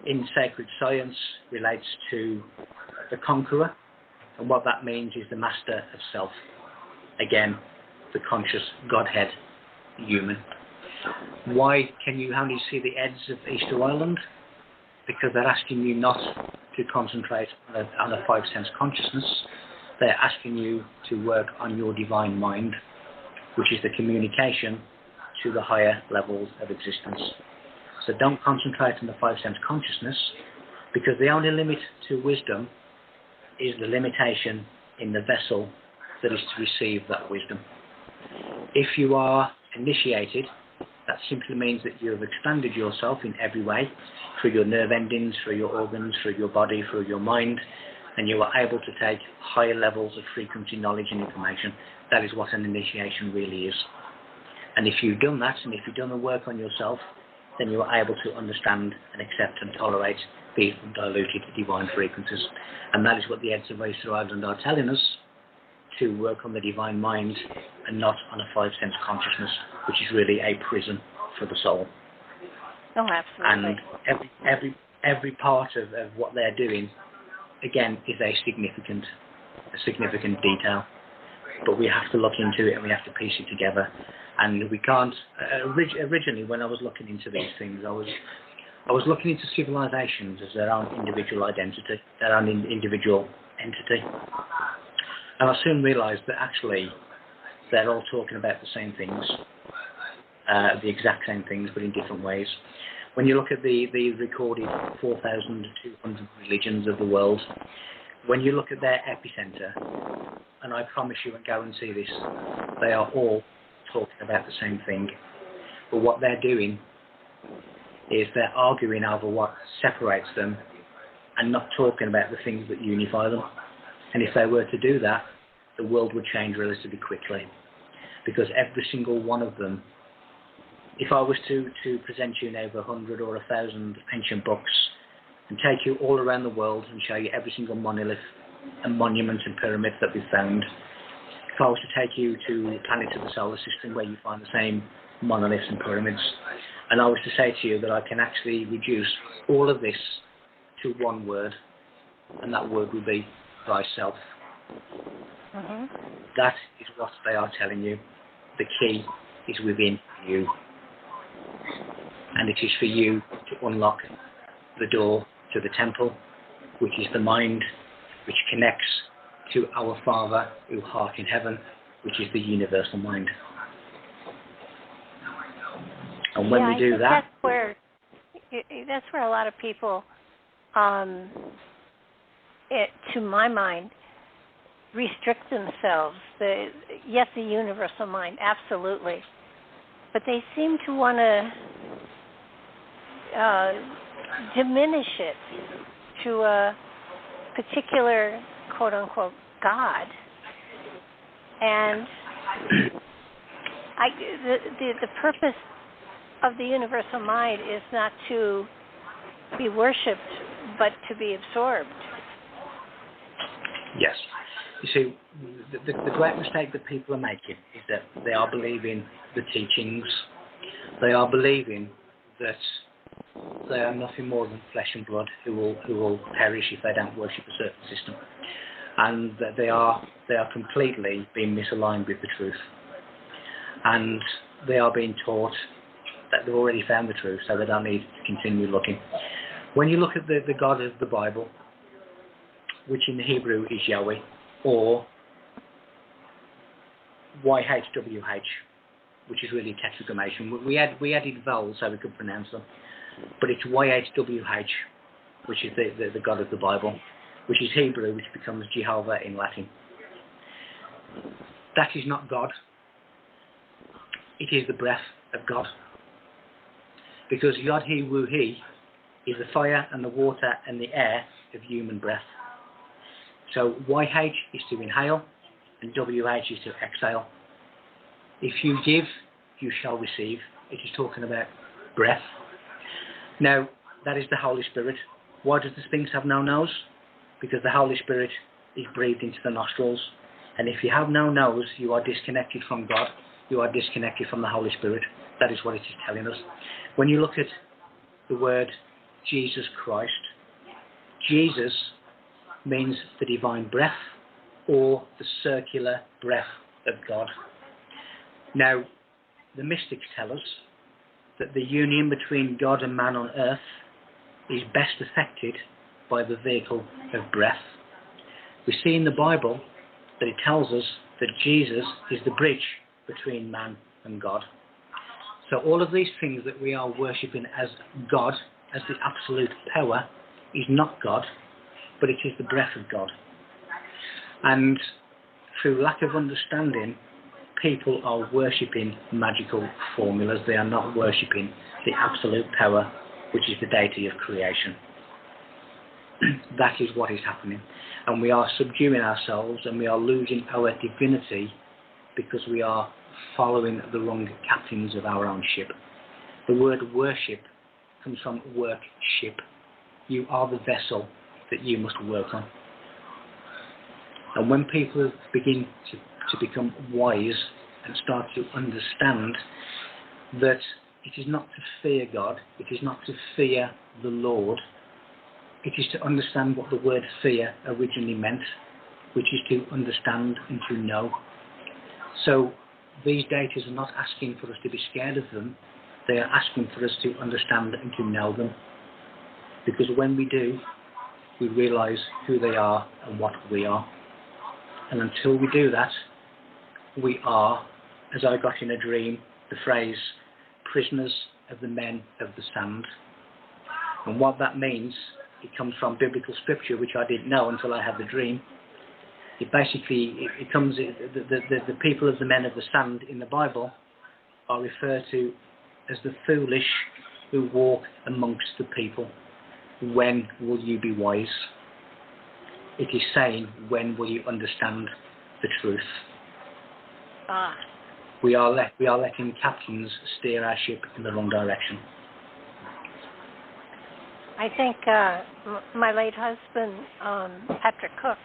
in sacred science relates to the conqueror, and what that means is the master of self. Again, the conscious Godhead, human. Why can you only see the Edds of Easter Island? Because they're asking you not to concentrate on a five sense consciousness. They're asking you to work on your divine mind, which is the communication to the higher levels of existence. So don't concentrate on the five sense consciousness, because the only limit to wisdom is the limitation in the vessel that is to receive that wisdom. If you are initiated, that simply means that you have expanded yourself in every way, through your nerve endings, through your organs, through your body, through your mind, and you are able to take higher levels of frequency, knowledge and information. That is what an initiation really is. And if you've done that, and if you've done the work on yourself, then you are able to understand and accept and tolerate these undiluted divine frequencies. And that is what the Edds of Easter Island are telling us, to work on the divine mind and not on a five sense consciousness, which is really a prison for the soul. Oh, absolutely. And every part of what they're doing, again, is a significant detail. But we have to look into it and we have to piece it together. And we can't. Originally, when I was looking into these things, I was looking into civilizations as their own individual identity, their own individual entity. And I soon realised that actually they're all talking about the same things, the exact same things, but in different ways. When you look at the recorded 4,200 religions of the world, when you look at their epicenter, and I promise you and guarantee this, they are all talking about the same thing. But what they're doing is they're arguing over what separates them and not talking about the things that unify them. And if they were to do that, the world would change relatively quickly. Because every single one of them, if I was to present you over 100 or 1,000 ancient books and take you all around the world and show you every single monolith and monument and pyramid that we've found, if I was to take you to planets of the solar system where you find the same monoliths and pyramids, and I was to say to you that I can actually reduce all of this to one word, and that word would be thyself. That is what they are telling you. The key is within you. And it is for you to unlock the door to the temple, which is the mind, which connects to our Father who art in heaven, which is the universal mind. And when we do that, that's where a lot of people, to my mind, restrict themselves. Yes, the universal mind, absolutely, but they seem to want to diminish it to a particular quote-unquote God. And the purpose of the universal mind is not to be worshipped, but to be absorbed. Yes. You see, the great mistake that people are making is that they are believing the teachings. They are believing that they are nothing more than flesh and blood who will perish if they don't worship a certain system, and that they are completely being misaligned with the truth, and they are being taught that they've already found the truth, so they don't need to continue looking. When you look at the God of the Bible, which in the Hebrew is Yahweh, or YHWH, which is really a tetragrammaton. We added vowels so we could pronounce them, but it's YHWH, which is the God of the Bible, which is Hebrew, which becomes Jehovah in Latin. That is not God. It is the breath of God. Because Yod He Wu He is the fire and the water and the air of human breath. So YH is to inhale and WH is to exhale. If you give, you shall receive. It is talking about breath. Now, that is the Holy Spirit. Why does the Sphinx have no nose? Because the Holy Spirit is breathed into the nostrils. And if you have no nose, you are disconnected from God. You are disconnected from the Holy Spirit. That is what it is telling us. When you look at the word Jesus Christ, Jesus means the divine breath or the circular breath of God. Now, the mystics tell us that the union between God and man on earth is best affected by the vehicle of breath. We see in the Bible that it tells us that Jesus is the bridge between man and God. So all of these things that we are worshipping as God, as the absolute power, is not God, but it is the breath of God. And through lack of understanding, people are worshipping magical formulas. They are not worshipping the absolute power, which is the deity of creation. That is what is happening. And we are subduing ourselves and we are losing our divinity because we are following the wrong captains of our own ship. The word worship comes from workship. You are the vessel that you must work on. And when people begin to become wise and start to understand that it is not to fear God, it is not to fear the Lord, it is to understand what the word fear originally meant, which is to understand and to know. So these deities are not asking for us to be scared of them, they are asking for us to understand and to know them. Because when we do, we realise who they are and what we are. And until we do that, we are, as I got in a dream, the phrase, prisoners of the men of the sand. And what that means, it comes from biblical scripture, which I didn't know until I had the dream. It basically, the people of the men of the sand in the Bible are referred to as the foolish who walk amongst the people. When will you be wise? It is saying, when will you understand the truth? We are letting captains steer our ship in the wrong direction. I think my late husband, Patrick Cook,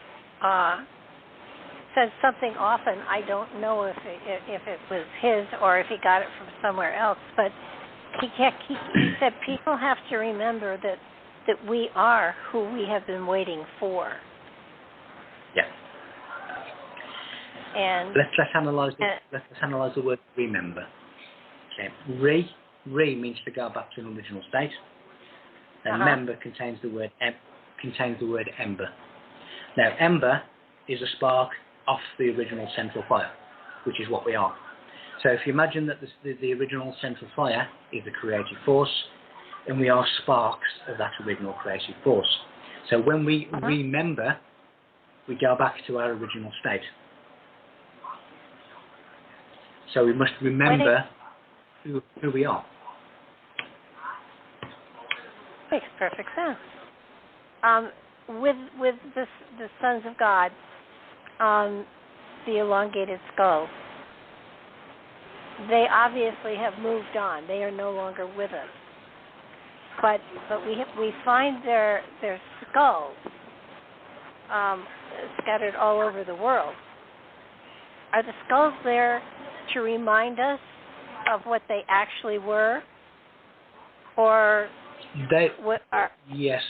says something often. I don't know if it was his or if he got it from somewhere else, but he said people have to remember that we are who we have been waiting for. Yeah. And let's analyze the word remember. Okay. Re means to go back to an original state, and member contains the word ember. Now, ember is a spark off the original central fire, which is what we are. So if you imagine that the original central fire is the creative force, and we are sparks of that original creative force. So when we remember, we go back to our original state. So we must remember who we are. Makes perfect sense. With the sons of God, the elongated skulls, they obviously have moved on. They are no longer with us. But we find their skulls scattered all over the world. Are the skulls there to remind us of what they actually were, or what are? Yes,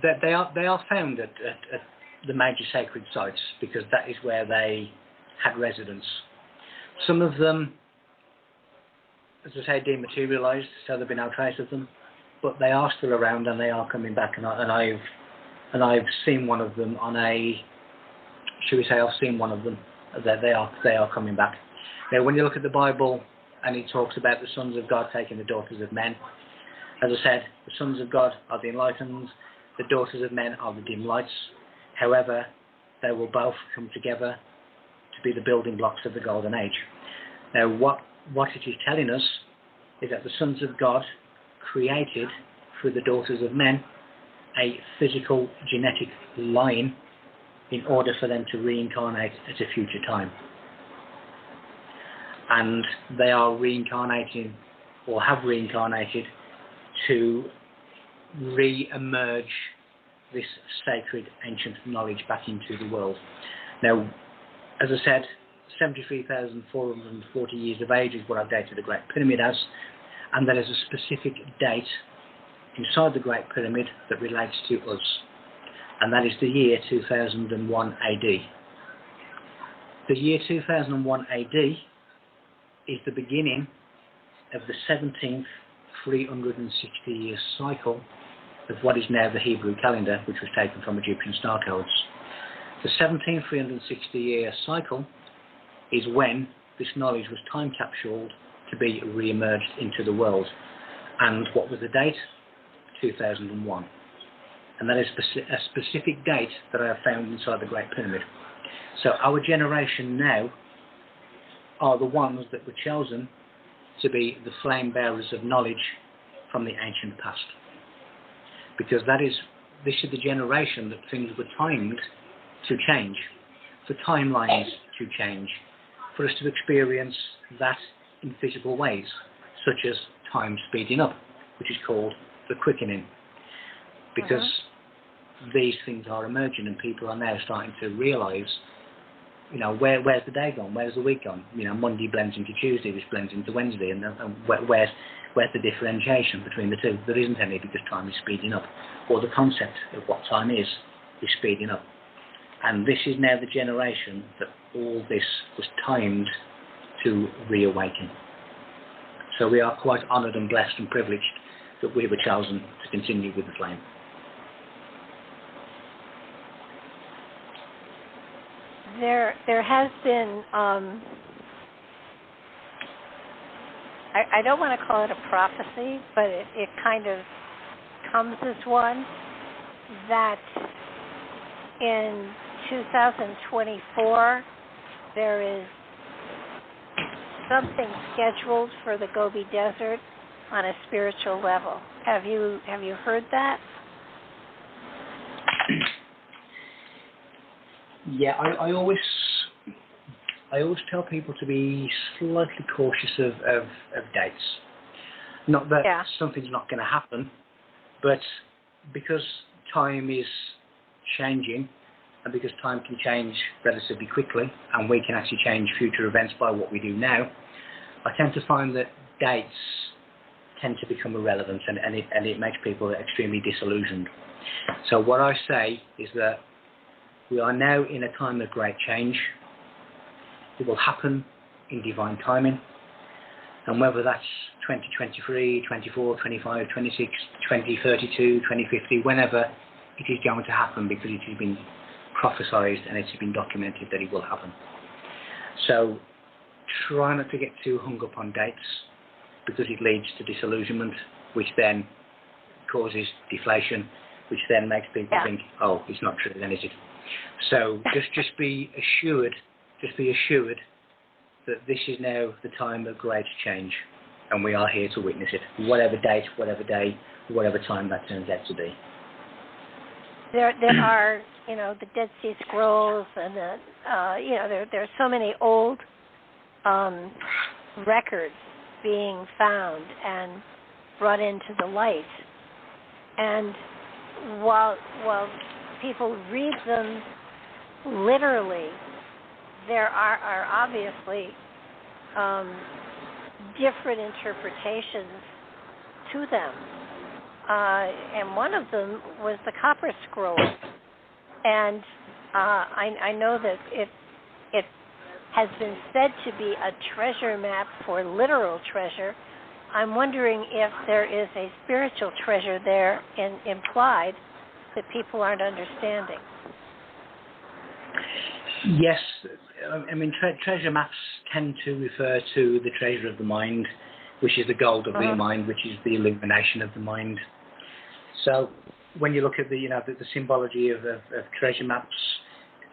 they are found at the major sacred sites because that is where they had residence. Some of them, as I say, dematerialized, so there'll be no trace of them, but they are still around and they are coming back. And I've seen one of them on a, should we say, I've seen one of them. That they are coming back. Now, when you look at the Bible and it talks about the sons of God taking the daughters of men, as I said, the sons of God are the enlightened, the daughters of men are the dim lights. However, they will both come together to be the building blocks of the golden age. Now, what it is telling us is that the sons of God created through the daughters of men a physical genetic line in order for them to reincarnate at a future time. And they are reincarnating, or have reincarnated, to re-emerge this sacred ancient knowledge back into the world. Now, as I said, 73,440 years of age is what I've dated the Great Pyramid as, and there is a specific date inside the Great Pyramid that relates to us. And that is the year 2001 AD. The year 2001 AD is the beginning of the 17th 360-year cycle of what is now the Hebrew calendar, which was taken from Egyptian star codes. The 17th 360-year cycle is when this knowledge was time capsuled to be re-emerged into the world. And what was the date? 2001. And that is a specific date that I have found inside the Great Pyramid. So our generation now are the ones that were chosen to be the flame bearers of knowledge from the ancient past. Because this is the generation that things were timed to change, for timelines to change, for us to experience that in physical ways, such as time speeding up, which is called the quickening. Because these things are emerging and people are now starting to realise, where's the day gone? Where's the week gone? Monday blends into Tuesday, which blends into Wednesday, and where's the differentiation between the two? There isn't any, because time is speeding up, or the concept of what time is speeding up. And this is now the generation that all this was timed to reawaken. So we are quite honoured and blessed and privileged that we were chosen to continue with the flame. There has been, I don't want to call it a prophecy, but it kind of comes as one, that in 2024 there is something scheduled for the Gobi Desert on a spiritual level. Have you heard that? Yeah, I always tell people to be slightly cautious of dates. Not that something's not going to happen, but because time is changing, and because time can change relatively quickly, and we can actually change future events by what we do now, I tend to find that dates tend to become irrelevant, and it makes people extremely disillusioned. So what I say is that we are now in a time of great change. It will happen in divine timing. And whether that's 2023, 24, 25, 26, 2032, 2050, whenever it is going to happen, because it has been prophesied and it has been documented that it will happen. So try not to get too hung up on dates, because it leads to disillusionment, which then causes deflation, which then makes people think, oh, it's not true then, is it? So just be assured that this is now the time of great change, and we are here to witness it, whatever date, whatever day, whatever time that turns out to be. There are, the Dead Sea Scrolls, and there are so many old records being found and brought into the light. And while people read them literally, there are obviously different interpretations to them. And one of them was the Copper Scroll. And I know that it has been said to be a treasure map for literal treasure. I'm wondering if there is a spiritual treasure there implied that people aren't understanding. Yes, I mean, treasure maps tend to refer to the treasure of the mind, which is the gold of the mind, which is the illumination of the mind. So when you look at the symbology of treasure maps,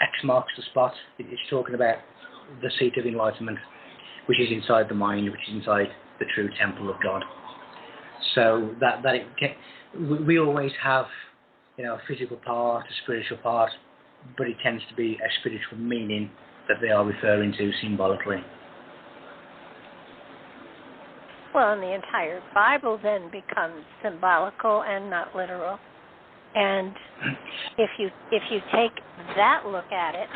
X marks the spot. It's talking about the seat of enlightenment, which is inside the mind, which is inside the true temple of God. So we always have, a physical part, a spiritual part, but it tends to be a spiritual meaning that they are referring to symbolically. Well, and the entire Bible then becomes symbolical and not literal. And if you take that look at it,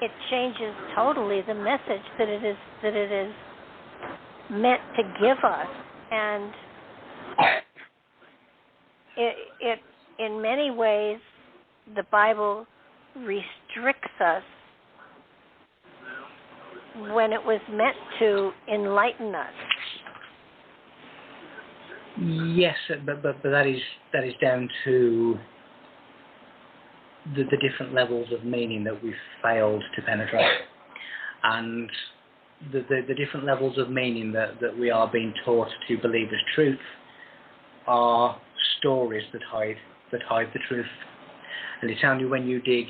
it changes totally the message that it is meant to give us. And it in many ways, the Bible restricts us when it was meant to enlighten us. Yes, but that is down to the different levels of meaning that we've failed to penetrate, and the different levels of meaning that we are being taught to believe as truth are stories that hide the truth. And it's only when you dig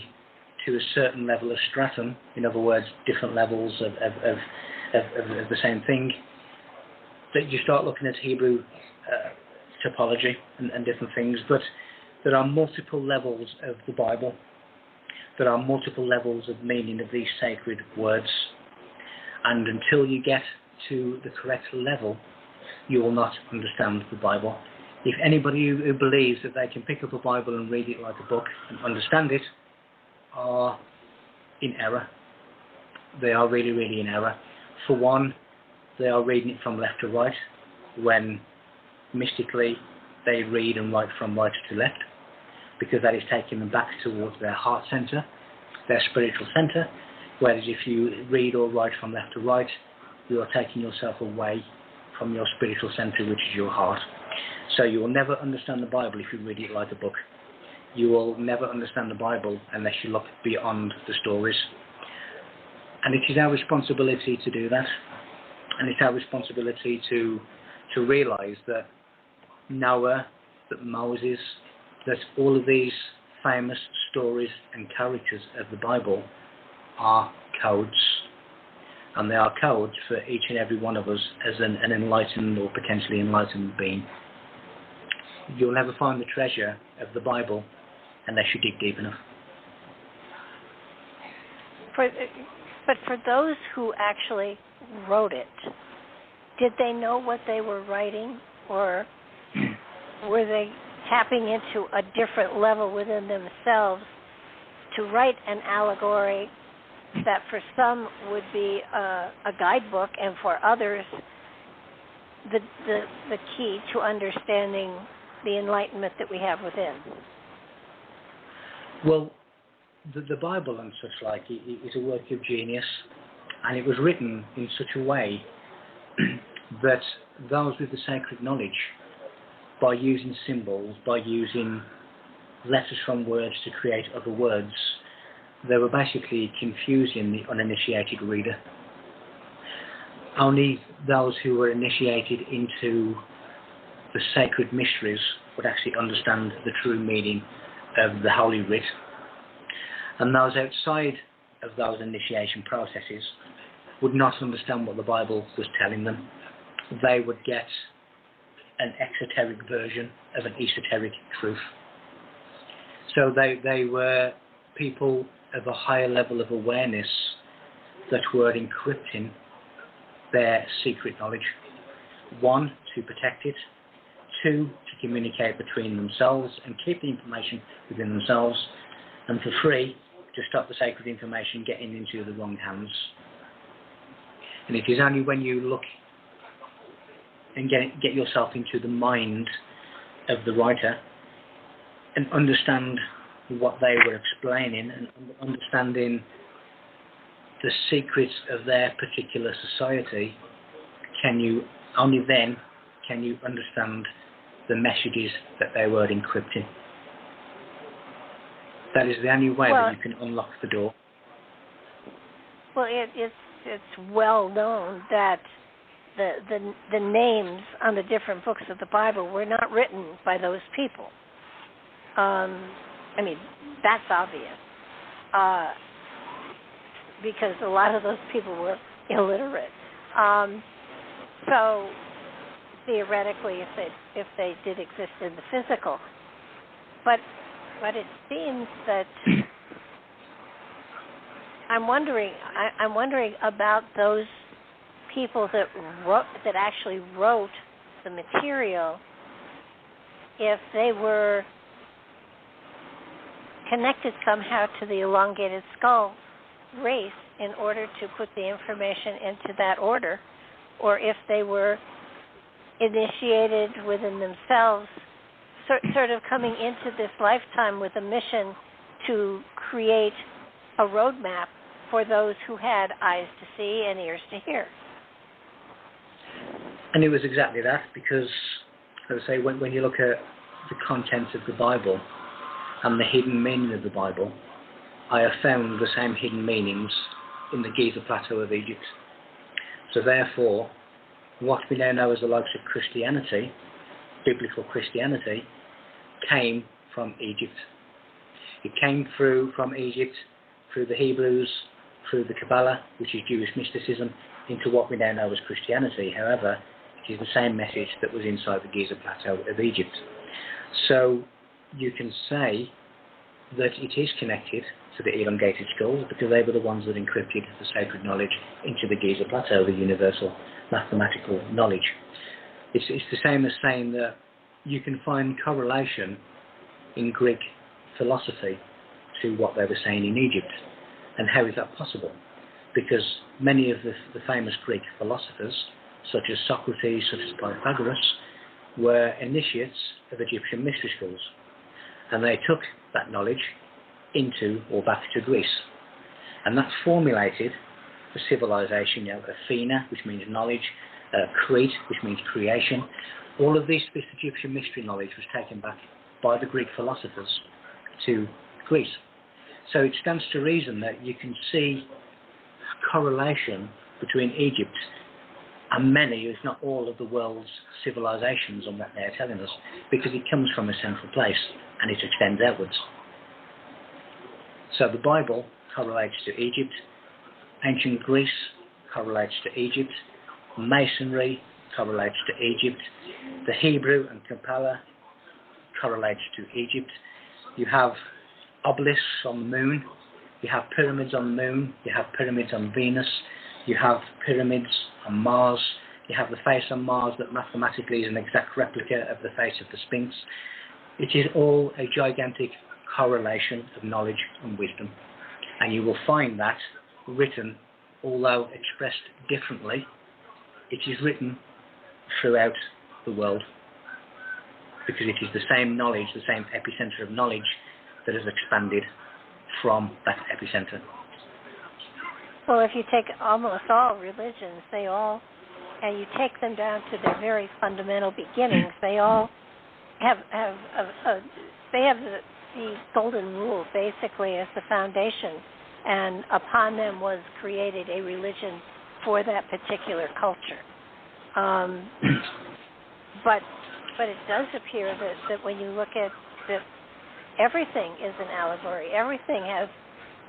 to a certain level of stratum, in other words, different levels of the same thing, that you start looking at Hebrew topology and different things. But there are multiple levels of the Bible. There are multiple levels of meaning of these sacred words. And until you get to the correct level, you will not understand the Bible. If anybody who believes that they can pick up a Bible and read it like a book and understand it are in error. They are really, really in error. For one, they are reading it from left to right, when mystically they read and write from right to left, because that is taking them back towards their heart center, their spiritual center, whereas if you read or write from left to right, you are taking yourself away from your spiritual center, which is your heart. So you will never understand the Bible if you read it like a book. You will never understand the Bible unless you look beyond the stories. And it is our responsibility to do that. And it's our responsibility to realize that Noah, that Moses, that all of these famous stories and characters of the Bible are codes. And they are codes for each and every one of us as an enlightened or potentially enlightened being. You'll never find the treasure of the Bible unless you dig deep enough. But for those who actually wrote it, did they know what they were writing, or were they tapping into a different level within themselves to write an allegory that for some would be a guidebook, and for others the key to understanding the enlightenment that we have within? Well, the Bible and such like is a work of genius, and it was written in such a way that those with the sacred knowledge, by using symbols, by using letters from words to create other words, they were basically confusing the uninitiated reader. Only those who were initiated into the sacred mysteries would actually understand the true meaning of the Holy Writ. And those outside of those initiation processes would not understand what the Bible was telling them. They would get an exoteric version of an esoteric truth. So they were people of a higher level of awareness that were encrypting their secret knowledge. One, to protect it. Two, to communicate between themselves and keep the information within themselves. and for free to stop the sacred information getting into the wrong hands. And it is only when you look and get yourself into the mind of the writer and understand what they were explaining and understanding the secrets of their particular society, only then can you understand the messages that they were encrypting. That is the only way that you can unlock the door. Well, it's well known that the names on the different books of the Bible were not written by those people. I mean, that's obvious. Because a lot of those people were illiterate. So theoretically, if they did exist in the physical, but it seems that I'm wondering about those people that actually wrote the material, if they were connected somehow to the elongated skull race in order to put the information into that order, or if they were initiated within themselves, sort of coming into this lifetime with a mission to create a roadmap for those who had eyes to see and ears to hear. And it was exactly that, because, as I say, when you look at the contents of the Bible and the hidden meaning of the Bible, I have found the same hidden meanings in the Giza Plateau of Egypt. So therefore, what we now know as the likes of Christianity, biblical Christianity, came from Egypt. It came from Egypt, through the Hebrews, through the Kabbalah, which is Jewish mysticism, into what we now know as Christianity. However, it is the same message that was inside the Giza Plateau of Egypt. So you can say that it is connected to the elongated skulls, because they were the ones that encrypted the sacred knowledge into the Giza Plateau, the universal mathematical knowledge. It's the same as saying that you can find correlation in Greek philosophy to what they were saying in Egypt. And how is that possible? Because many of the famous Greek philosophers, such as Socrates, such as Pythagoras, were initiates of Egyptian mystery schools. And they took that knowledge into or back to Greece. And that formulated the civilization, Athena, which means knowledge, Crete, which means creation. All of this Egyptian mystery knowledge was taken back by the Greek philosophers to Greece. So it stands to reason that you can see correlation between Egypt and many, if not all, of the world's civilizations on what they're telling us, because it comes from a central place and it extends outwards. So the Bible correlates to Egypt, ancient Greece correlates to Egypt, Masonry correlates to Egypt, the Hebrew and Kabbalah correlates to Egypt. You have obelisks on the moon, you have pyramids on the moon, you have pyramids on Venus, you have pyramids on Mars, you have the face on Mars that mathematically is an exact replica of the face of the Sphinx. It is all a gigantic correlation of knowledge and wisdom. And you will find that written, although expressed differently, it is written throughout the world. Because it is the same knowledge, the same epicenter of knowledge that has expanded from that epicenter. Well, if you take almost all religions, and you take them down to their very fundamental beginnings, they all have the golden rule basically as the foundation, and upon them was created a religion for that particular culture. But it does appear that when you look at that, everything is an allegory. Everything has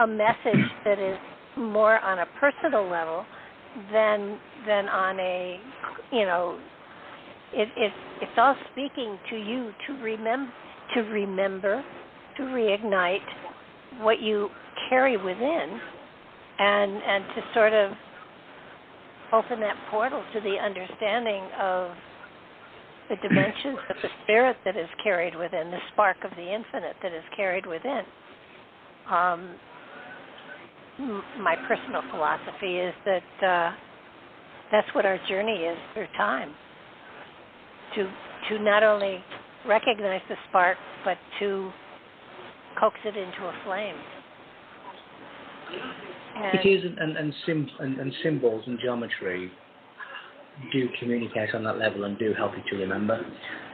a message that is more on a personal level than on a, it's all speaking to you to remember, to reignite what you carry within, and to sort of open that portal to the understanding of the dimensions of the spirit that is carried within, the spark of the infinite that is carried within. my personal philosophy is that that's what our journey is through time. To not only recognize the spark, but to coax it into a flame. It is, and symbols and geometry do communicate on that level and do help you to remember.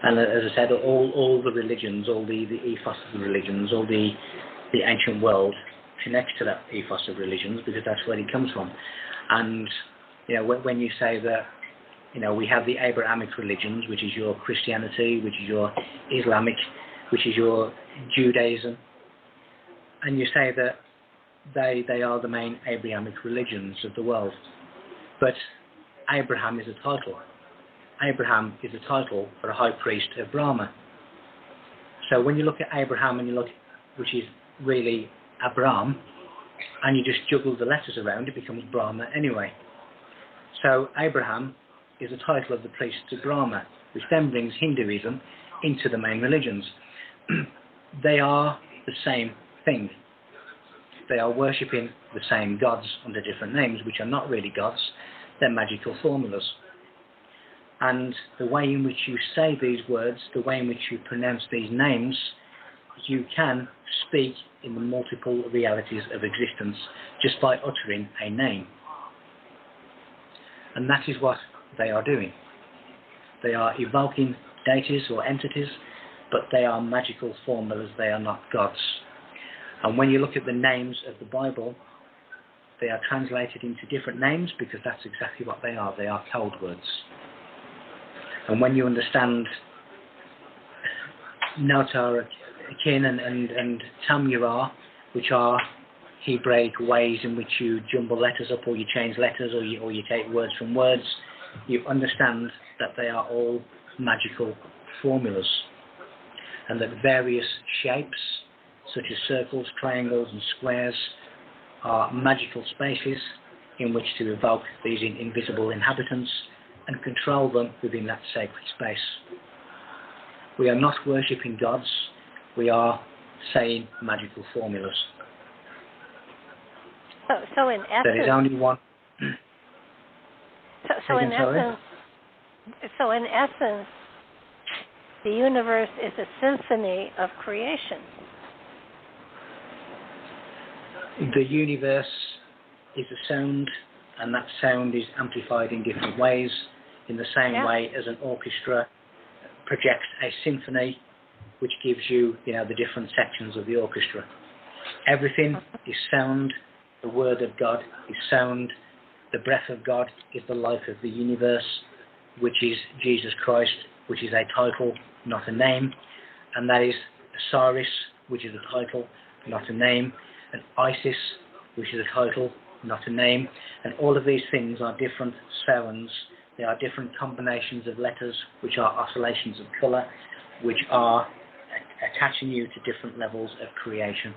And as I said, all the religions, all the ethos of the religions, all the ancient world connects to that ethos of religions because that's where it comes from. And when you say that, we have the Abrahamic religions, which is your Christianity, which is your Islamic, which is your Judaism, and you say that they are the main Abrahamic religions of the world. But Abraham is a title. Abraham is a title for a high priest of Brahma. So when you look at Abraham and you look, which is really Abram, and you just juggle the letters around, it becomes Brahma anyway. So Abraham is a title of the priests of Brahma, which then brings Hinduism into the main religions. They are the same thing. They are worshipping the same gods under different names, which are not really gods, they're magical formulas. And the way in which you say these words, the way in which you pronounce these names, you can speak in the multiple realities of existence just by uttering a name. And that is what they are doing. They are evoking deities or entities, but they are magical formulas, they are not gods. And when you look at the names of the Bible, they are translated into different names because that's exactly what they are code words. And when you understand Notar, Kin and Tamurah, which are Hebraic ways in which you jumble letters up or you change letters or you take words from words, you understand that they are all magical formulas and that various shapes such as circles, triangles and squares are magical spaces in which to evoke these invisible inhabitants and control them within that sacred space. We are not worshipping gods, we are saying magical formulas. So in essence, there is only one. So in essence, the universe is a symphony of creation. The universe is a sound, and that sound is amplified in different ways, in the same way as an orchestra projects a symphony, which gives you, the different sections of the orchestra. Everything is sound. The word of God is sound. The breath of God is the life of the universe, which is Jesus Christ, which is a title, not a name. And that is Osiris, which is a title, not a name. And Isis, which is a title, not a name. And all of these things are different sounds. They are different combinations of letters, which are oscillations of colour, which are attaching you to different levels of creation.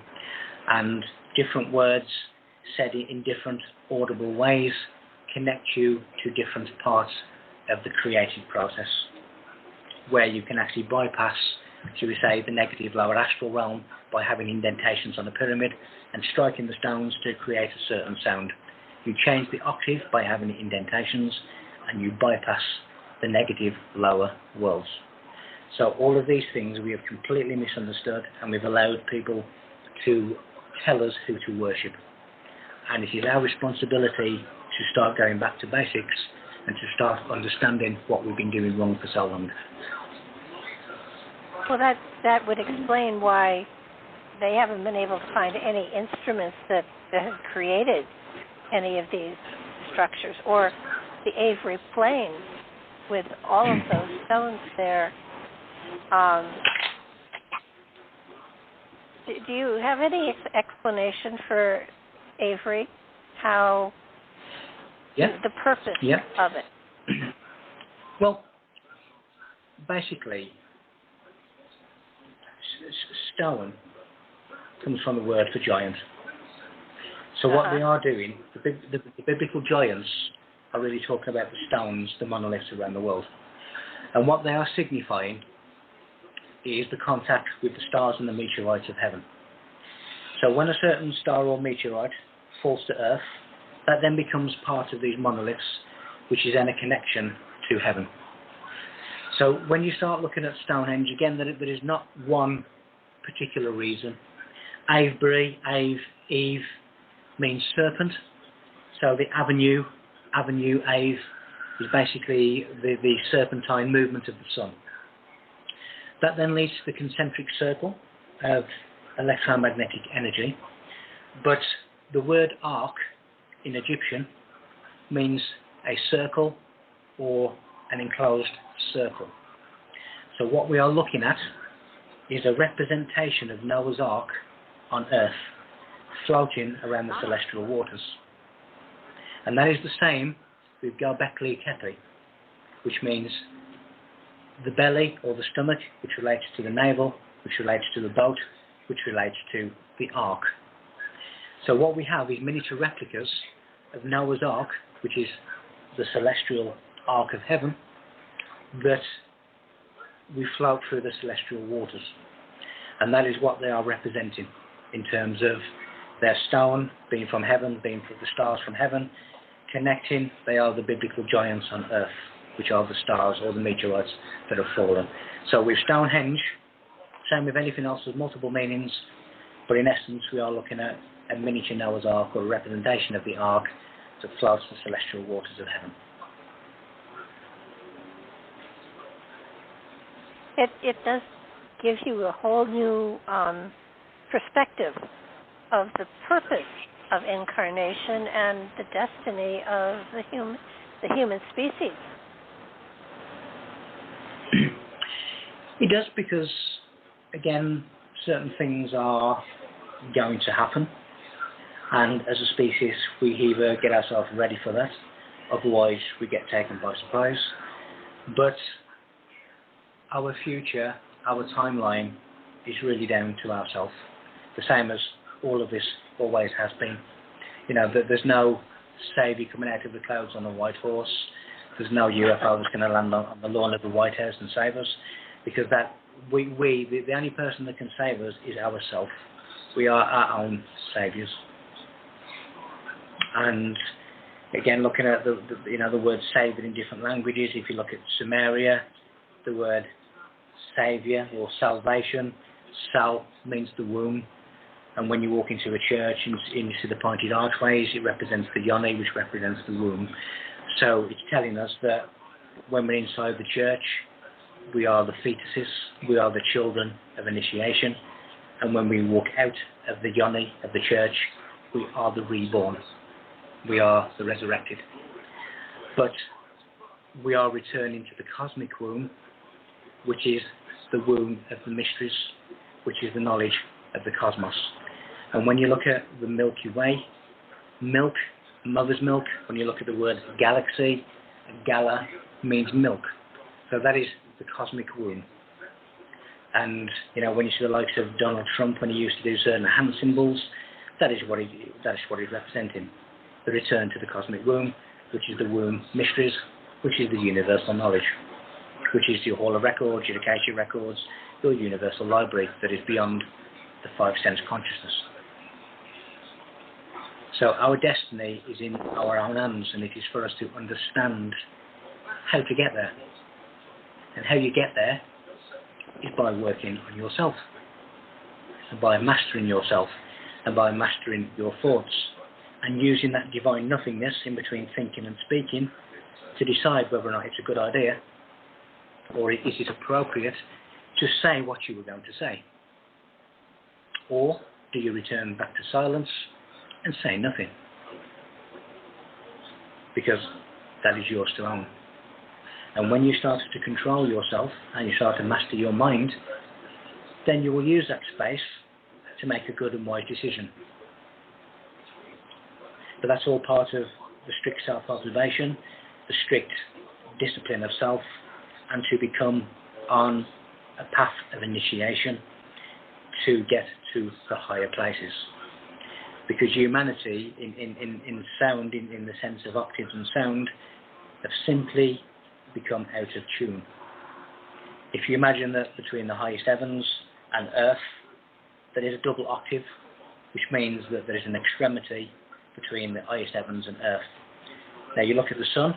And different words said in different audible ways connect you to different parts of the creative process, where you can actually bypass, shall we say, the negative lower astral realm by having indentations on a pyramid and striking the stones to create a certain sound. You change the octave by having indentations and you bypass the negative lower worlds. So all of these things we have completely misunderstood, and we've allowed people to tell us who to worship. And it is our responsibility to start going back to basics and to start understanding what we've been doing wrong for so long. Well, that would explain why they haven't been able to find any instruments that have created any of these structures, or the Avery Plains with all of those stones there. Do you have any explanation for Avery, how the purpose of it? Well, basically, stone comes from the word for giant. So what they are doing, the biblical giants are really talking about the stones, the monoliths around the world. And what they are signifying is the contact with the stars and the meteorites of heaven. So when a certain star or meteorite falls to Earth, that then becomes part of these monoliths, which is then a connection to heaven. So when you start looking at Stonehenge, again, there is not one particular reason. Avebury, Eve means serpent. So the avenue, Ave, is basically the serpentine movement of the sun. That then leads to the concentric circle of electromagnetic energy. But the word arc in Egyptian means a circle or an enclosed circle. So what we are looking at is a representation of Noah's Ark on Earth, floating around the celestial waters. And that is the same with Göbekli Tepe, which means the belly or the stomach, which relates to the navel, which relates to the boat, which relates to the ark. So what we have is miniature replicas of Noah's Ark, which is the celestial ark of heaven, that we float through the celestial waters. And that is what they are representing in terms of their stone being from heaven, being the stars from heaven, connecting. They are the biblical giants on earth, which are the stars or the meteorites that have fallen. So with Stonehenge, same with anything else, there's multiple meanings, but in essence we are looking at a miniature Noah's Ark, or a representation of the ark that floats the celestial waters of heaven. It does give you a whole new perspective of the purpose of incarnation and the destiny of the human species. It does, because, again, certain things are going to happen, and as a species we either get ourselves ready for that, otherwise we get taken by surprise. But our future, our timeline, is really down to ourselves, the same as all of this always has been. You know, there's no saviour coming out of the clouds on a white horse. There's no UFO that's going to land on the lawn of the White House and save us, because that the only person that can save us is ourselves. We are our own saviours. And again, looking at the word saviour in different languages, if you look at Sumeria, the word saviour or salvation, sal means the womb. And when you walk into a church and you see the pointed archways, it represents the yoni, which represents the womb. So it's telling us that when we're inside the church, we are the fetuses, we are the children of initiation. And when we walk out of the yoni of the church, we are the reborn. We are the resurrected. But we are returning to the cosmic womb, which is the womb of the mysteries, which is the knowledge of the cosmos. And when you look at the Milky Way, milk, mother's milk, when you look at the word galaxy, gala means milk. So that is the cosmic womb. And, you know, when you see the likes of Donald Trump, when he used to do certain hand symbols, that is what he's representing. The return to the cosmic womb, which is the womb mysteries, which is the universal knowledge, which is your Hall of Records, your Acacia Records, your universal library that is beyond the five sense consciousness. So our destiny is in our own hands, and it is for us to understand how to get there. And how you get there is by working on yourself, and by mastering yourself, and by mastering your thoughts, and using that divine nothingness in between thinking and speaking to decide whether or not it's a good idea, or is it appropriate to say what you were going to say. Or do you return back to silence and say nothing? Because that is yours to own. And when you start to control yourself and you start to master your mind, then you will use that space to make a good and wise decision. But that's all part of the strict self-observation, the strict discipline of self, and to become on a path of initiation to get to the higher places. Because humanity, in sound, in the sense of octaves and sound, have simply become out of tune. If you imagine that between the highest heavens and earth, there is a double octave, which means that there is an extremity between the highest heavens and Earth. Now you look at the Sun.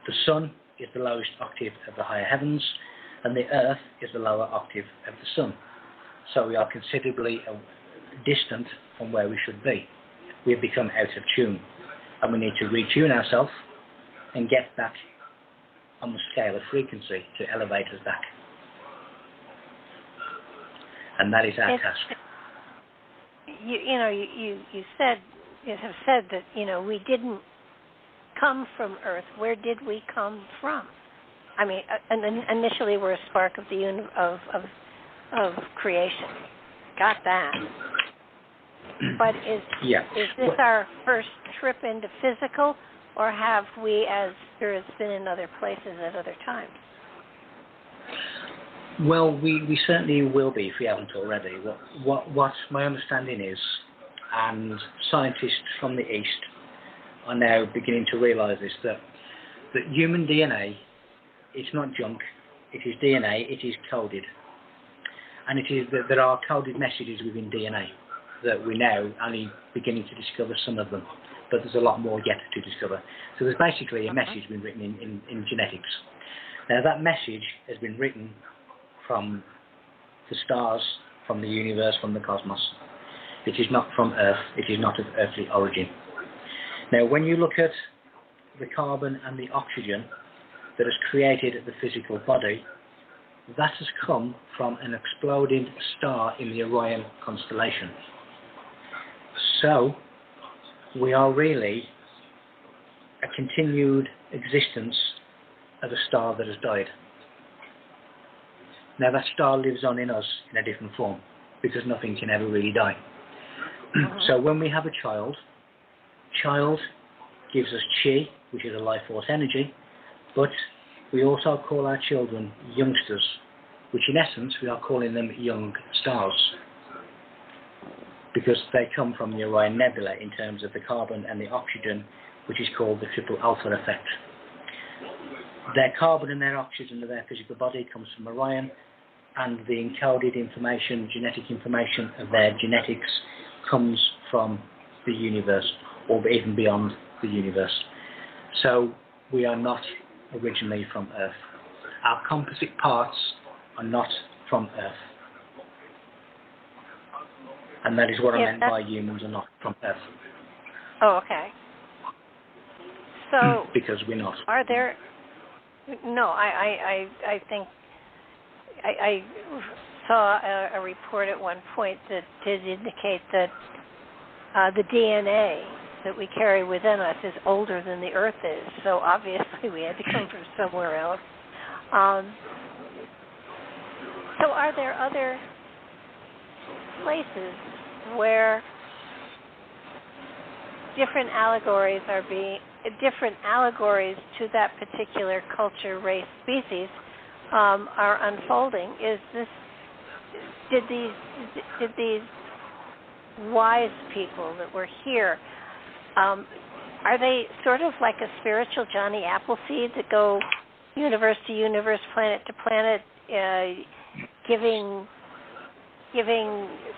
The Sun is the lowest octave of the higher heavens, and the Earth is the lower octave of the Sun. So we are considerably distant from where we should be. We have become out of tune, and we need to retune ourselves and get back on the scale of frequency to elevate us back. And that is our task. You have said that we didn't come from Earth. Where did we come from? I mean, initially we're a spark of the of creation. Got that. But is this our first trip into physical, or have we, as spirits, been in other places at other times? Well, we certainly will be if we haven't already. What my understanding is, and scientists from the East are now beginning to realise this, that human DNA, it's not junk, it is DNA, it is coded. And it is that there are coded messages within DNA that we're now only beginning to discover some of them, but there's a lot more yet to discover. So there's basically a message been written in genetics. Now that message has been written from the stars, from the universe, from the cosmos. It is not from Earth, it is not of earthly origin. Now when you look at the carbon and the oxygen that has created the physical body, that has come from an exploding star in the Orion constellation. So we are really a continued existence of a star that has died. Now that star lives on in us in a different form, because nothing can ever really die. So when we have a child gives us chi, which is a life force energy, but we also call our children youngsters, which in essence we are calling them young stars, because they come from the Orion Nebula in terms of the carbon and the oxygen, which is called the triple alpha effect. Their carbon and their oxygen of their physical body comes from Orion, and the encoded information, genetic information of their genetics comes from the universe, or even beyond the universe. So we are not originally from Earth. Our composite parts are not from Earth. And that is what I meant by humans are not from Earth. Oh, okay. So because we're not. Are there? No, I think I saw a report at one point that did indicate that the DNA that we carry within us is older than the Earth is. So obviously we had to come from somewhere else. So are there other places where different allegories to that particular culture, race, species are unfolding? Did these wise people that were here, are they sort of like a spiritual Johnny Appleseed that go universe to universe, planet to planet, giving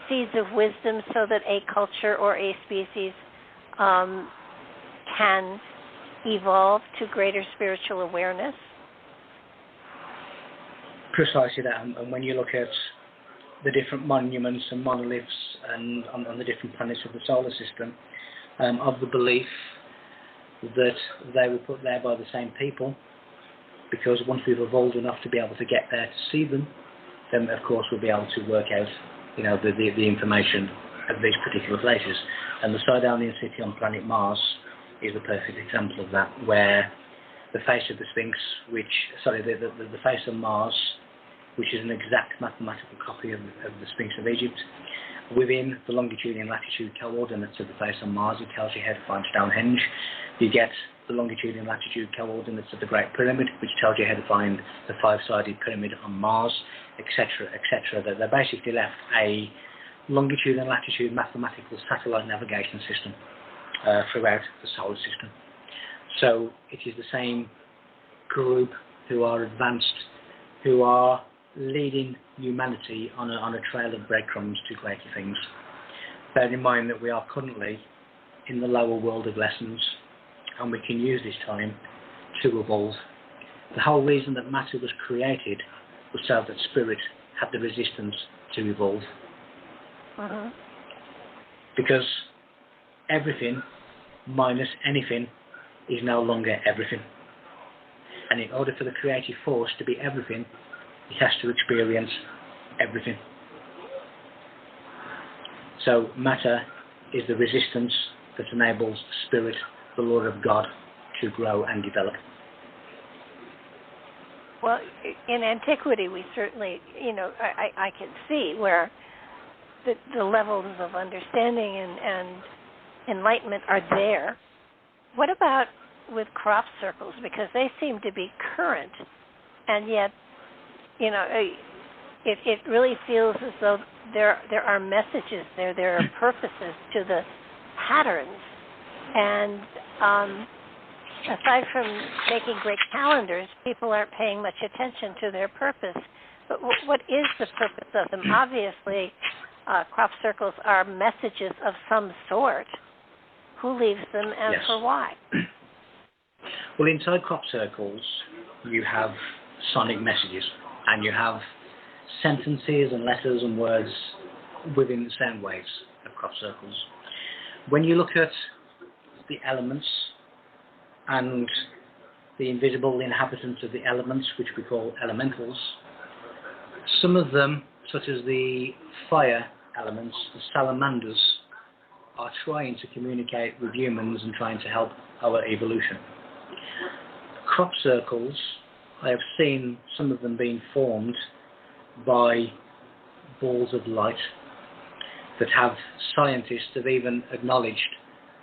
seeds of wisdom so that a culture or a species can evolve to greater spiritual awareness? Precisely that. And when you look at the different monuments and monoliths and on the different planets of the solar system, of the belief that they were put there by the same people, because once we've evolved enough to be able to get there to see them, then of course we'll be able to work out, the information of these particular places. And the Sidonian city on planet Mars is a perfect example of that, where the face of the Sphinx, the face of Mars, which is an exact mathematical copy of the Sphinx of Egypt, within the longitude and latitude coordinates of the face on Mars, it tells you how to find Stonehenge. You get the longitude and latitude coordinates of the Great Pyramid, which tells you how to find the five-sided pyramid on Mars, etc., etc. They basically left a longitude and latitude mathematical satellite navigation system throughout the solar system. So it is the same group who are advanced, who are leading humanity on a trail of breadcrumbs to greater things. bear in mind that we are currently in the lower world of lessons, and we can use this time to evolve. The whole reason that matter was created was so that spirit had the resistance to evolve. Because everything minus anything is no longer everything. And in order for the creative force to be everything, it has to experience everything. So matter is the resistance that enables spirit, the Lord of God, to grow and develop. Well, in antiquity, we certainly, I can see where the levels of understanding and enlightenment are there. What about with crop circles? Because they seem to be current, and yet, it really feels as though there are messages there are purposes to the patterns. And aside from making great calendars, people aren't paying much attention to their purpose. But what is the purpose of them? Obviously, crop circles are messages of some sort. Who leaves them and for why? Well, inside crop circles, you have sonic messages, and you have sentences and letters and words within the sound waves of crop circles. When you look at the elements and the invisible inhabitants of the elements, which we call elementals, some of them, such as the fire elements, the salamanders, are trying to communicate with humans and trying to help our evolution. Crop circles, I have seen some of them being formed by balls of light that have scientists have even acknowledged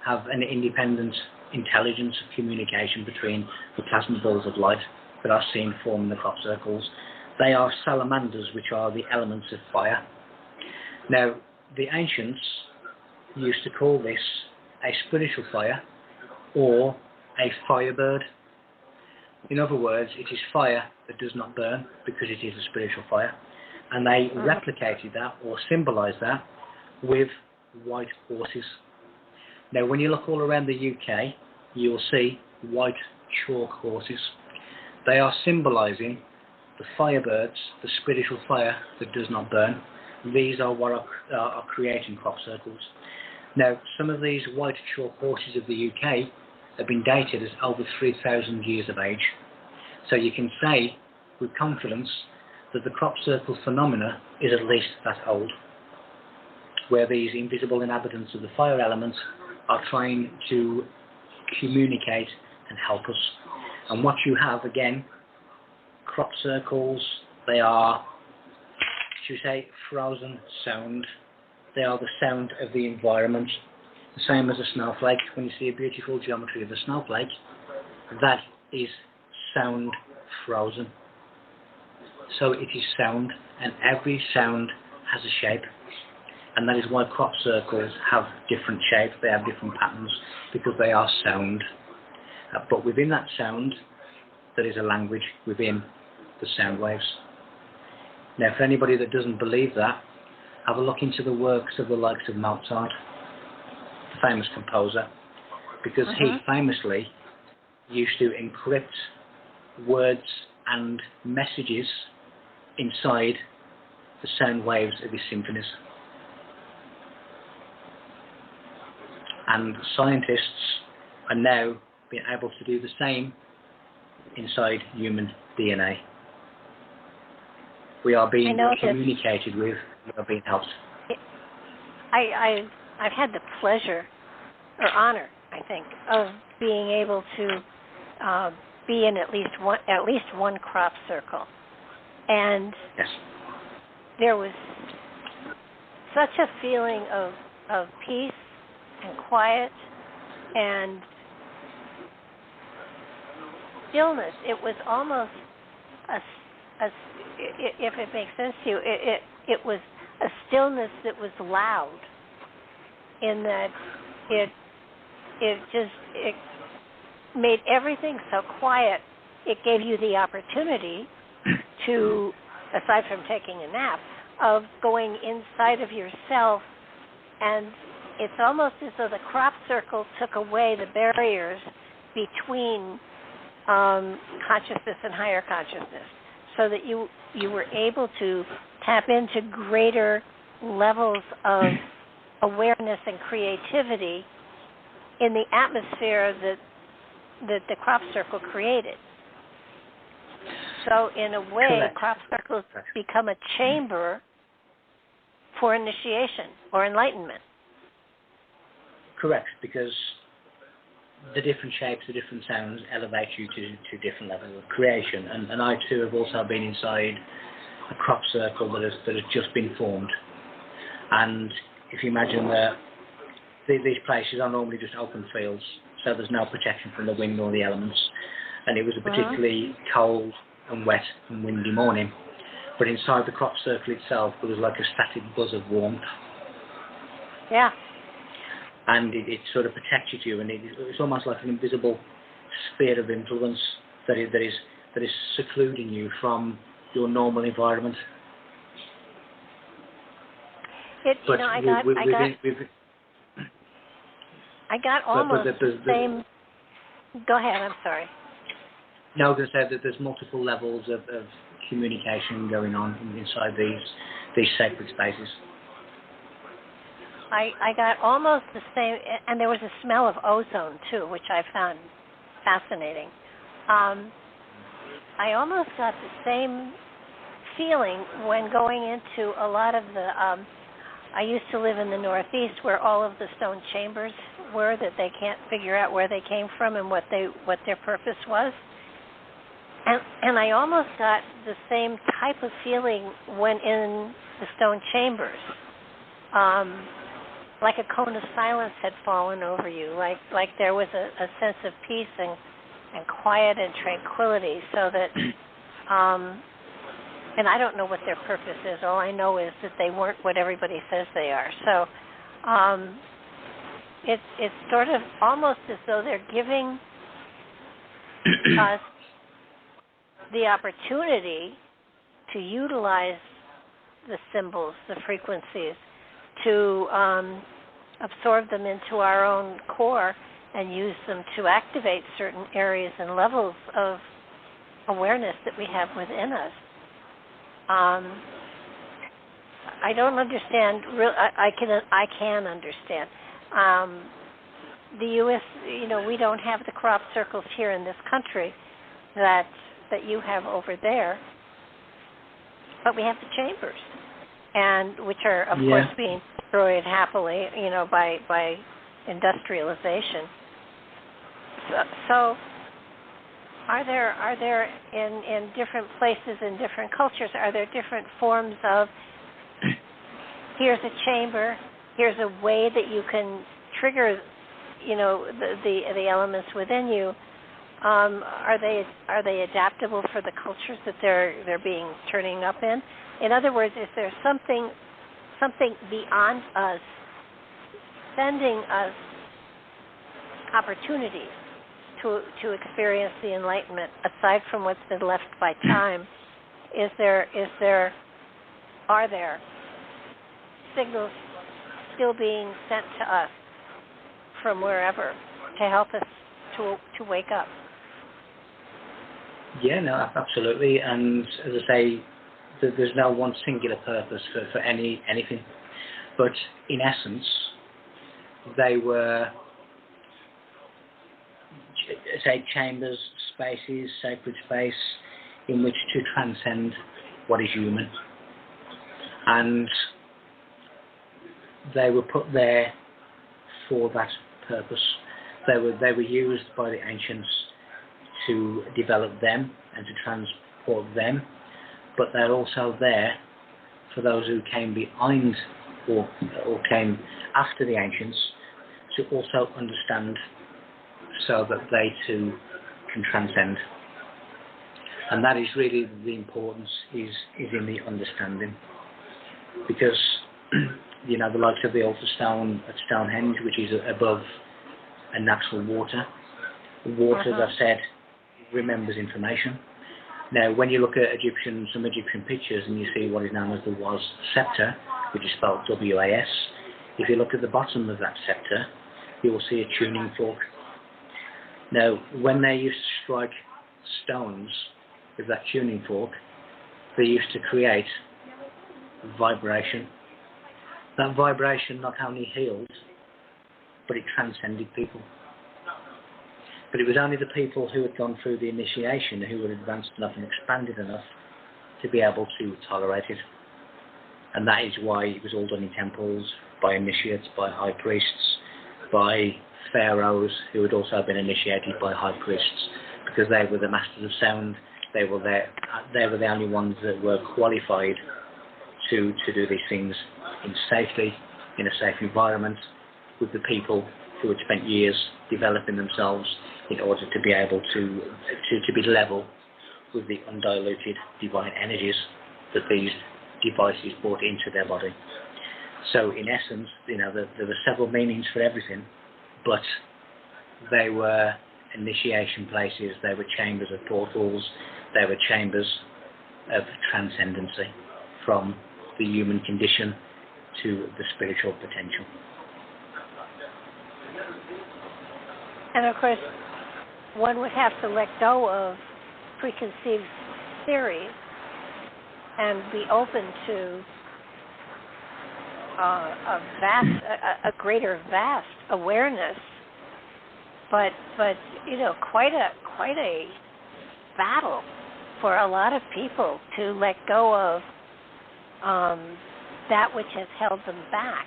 have an independent intelligence of communication between the plasma balls of light that are seen forming the crop circles. They are salamanders, which are the elements of fire. Now, the ancients used to call this a spiritual fire or a firebird. In other words, it is fire that does not burn because it is a spiritual fire. And they replicated that or symbolized that with white horses. Now, when you look all around the UK, you'll see white chalk horses. They are symbolizing the firebirds, the spiritual fire that does not burn. These are what are creating crop circles. Now, some of these white chalk horses of the UK have been dated as over 3,000 years of age. So you can say with confidence that the crop circle phenomena is at least that old, where these invisible inhabitants of the fire elements are trying to communicate and help us. And what you have, again, crop circles, they are, should we say, frozen sound. They are the sound of the environment, the same as a snowflake. When you see a beautiful geometry of a snowflake, that is sound frozen. So it is sound, and every sound has a shape. And that is why crop circles have different shapes, they have different patterns, because they are sound. But within that sound, there is a language within the sound waves. Now, for anybody that doesn't believe that, have a look into the works of the likes of Mozart, the famous composer, because he famously used to encrypt words and messages inside the sound waves of his symphonies. And scientists are now being able to do the same inside human DNA. We are being communicated with, we are being helped. I've had the pleasure or honor, I think, of being able to be in at least one crop circle. And there was such a feeling of peace and quiet and stillness. It was almost if it makes sense to you, it was a stillness that was loud, in that it made everything so quiet. It gave you the opportunity to, aside from taking a nap, of going inside of yourself and it's almost as though the crop circle took away the barriers between consciousness and higher consciousness, so that you were able to tap into greater levels of awareness and creativity in the atmosphere that the crop circle created. So in a way, Correct. crop circles become a chamber for initiation or enlightenment. Correct, because the different shapes, the different sounds elevate you to different levels of creation. And I too have also been inside a crop circle that has just been formed. And if you imagine that these places are normally just open fields, so there's no protection from the wind or the elements. And it was a particularly cold and wet and windy morning. But inside the crop circle itself, there was like a static buzz of warmth. Yeah. And it sort of protected you, and it's almost like an invisible sphere of influence that is secluding you from your normal environment. I got almost the same. Go ahead. I'm sorry. No, I was going to say that there's multiple levels of communication going on inside these sacred spaces. I got almost the same, and there was a smell of ozone too, which I found fascinating. I almost got the same feeling when going into a lot of the. I used to live in the Northeast, where all of the stone chambers were that they can't figure out where they came from and what their purpose was. And I almost got the same type of feeling when in the stone chambers. Like a cone of silence had fallen over you, like there was a sense of peace and quiet and tranquility, so that, and I don't know what their purpose is. All I know is that they weren't what everybody says they are. So it's sort of almost as though they're giving us the opportunity to utilize the symbols, the frequencies, to absorb them into our own core and use them to activate certain areas and levels of awareness that we have within us. I don't understand. I can understand. The U.S. We don't have the crop circles here in this country that you have over there, but we have the chambers, and which are of course being destroyed happily, by industrialization. So are there in different places, in different cultures, are there different forms of, here's a chamber, here's a way that you can trigger, the elements within you? Are they adaptable for the cultures that they're being turning up in? In other words, is there something beyond us sending us opportunities to experience the enlightenment aside from what's been left by time? Are there signals still being sent to us from wherever to help us to wake up? Yeah, no, absolutely. And as I say, there's no one singular purpose for anything. But in essence, they were, say, chambers, spaces, sacred space in which to transcend what is human. And they were put there for that purpose. They were used by the ancients to develop them and to transport them, but they're also there for those who came behind or came after the ancients to also understand, so that they too can transcend. And that is really the importance, is in the understanding. Because, the likes of the altar stone at Stonehenge, which is above a natural water, as I've said, remembers information. Now, when you look at some Egyptian pictures and you see what is known as the Was scepter, which is spelled W-A-S, If you look at the bottom of that sector, you will see a tuning fork. Now, when they used to strike stones with that tuning fork, they used to create vibration. That vibration not only healed, but it transcended people. But it was only the people who had gone through the initiation who were advanced enough and expanded enough to be able to tolerate it. And that is why it was all done in temples, by initiates, by high priests, by pharaohs who had also been initiated by high priests, because they were the masters of sound. They were the only ones that were qualified to do these things in safety, in a safe environment, with the people who had spent years developing themselves in order to be able to be level with the undiluted divine energies that these devices brought into their body. So in essence, there were several meanings for everything, but they were initiation places, they were chambers of portals, they were chambers of transcendency from the human condition to the spiritual potential. And of course, one would have to let go of preconceived theories and be open to a greater vast awareness. But quite a battle for a lot of people to let go of that which has held them back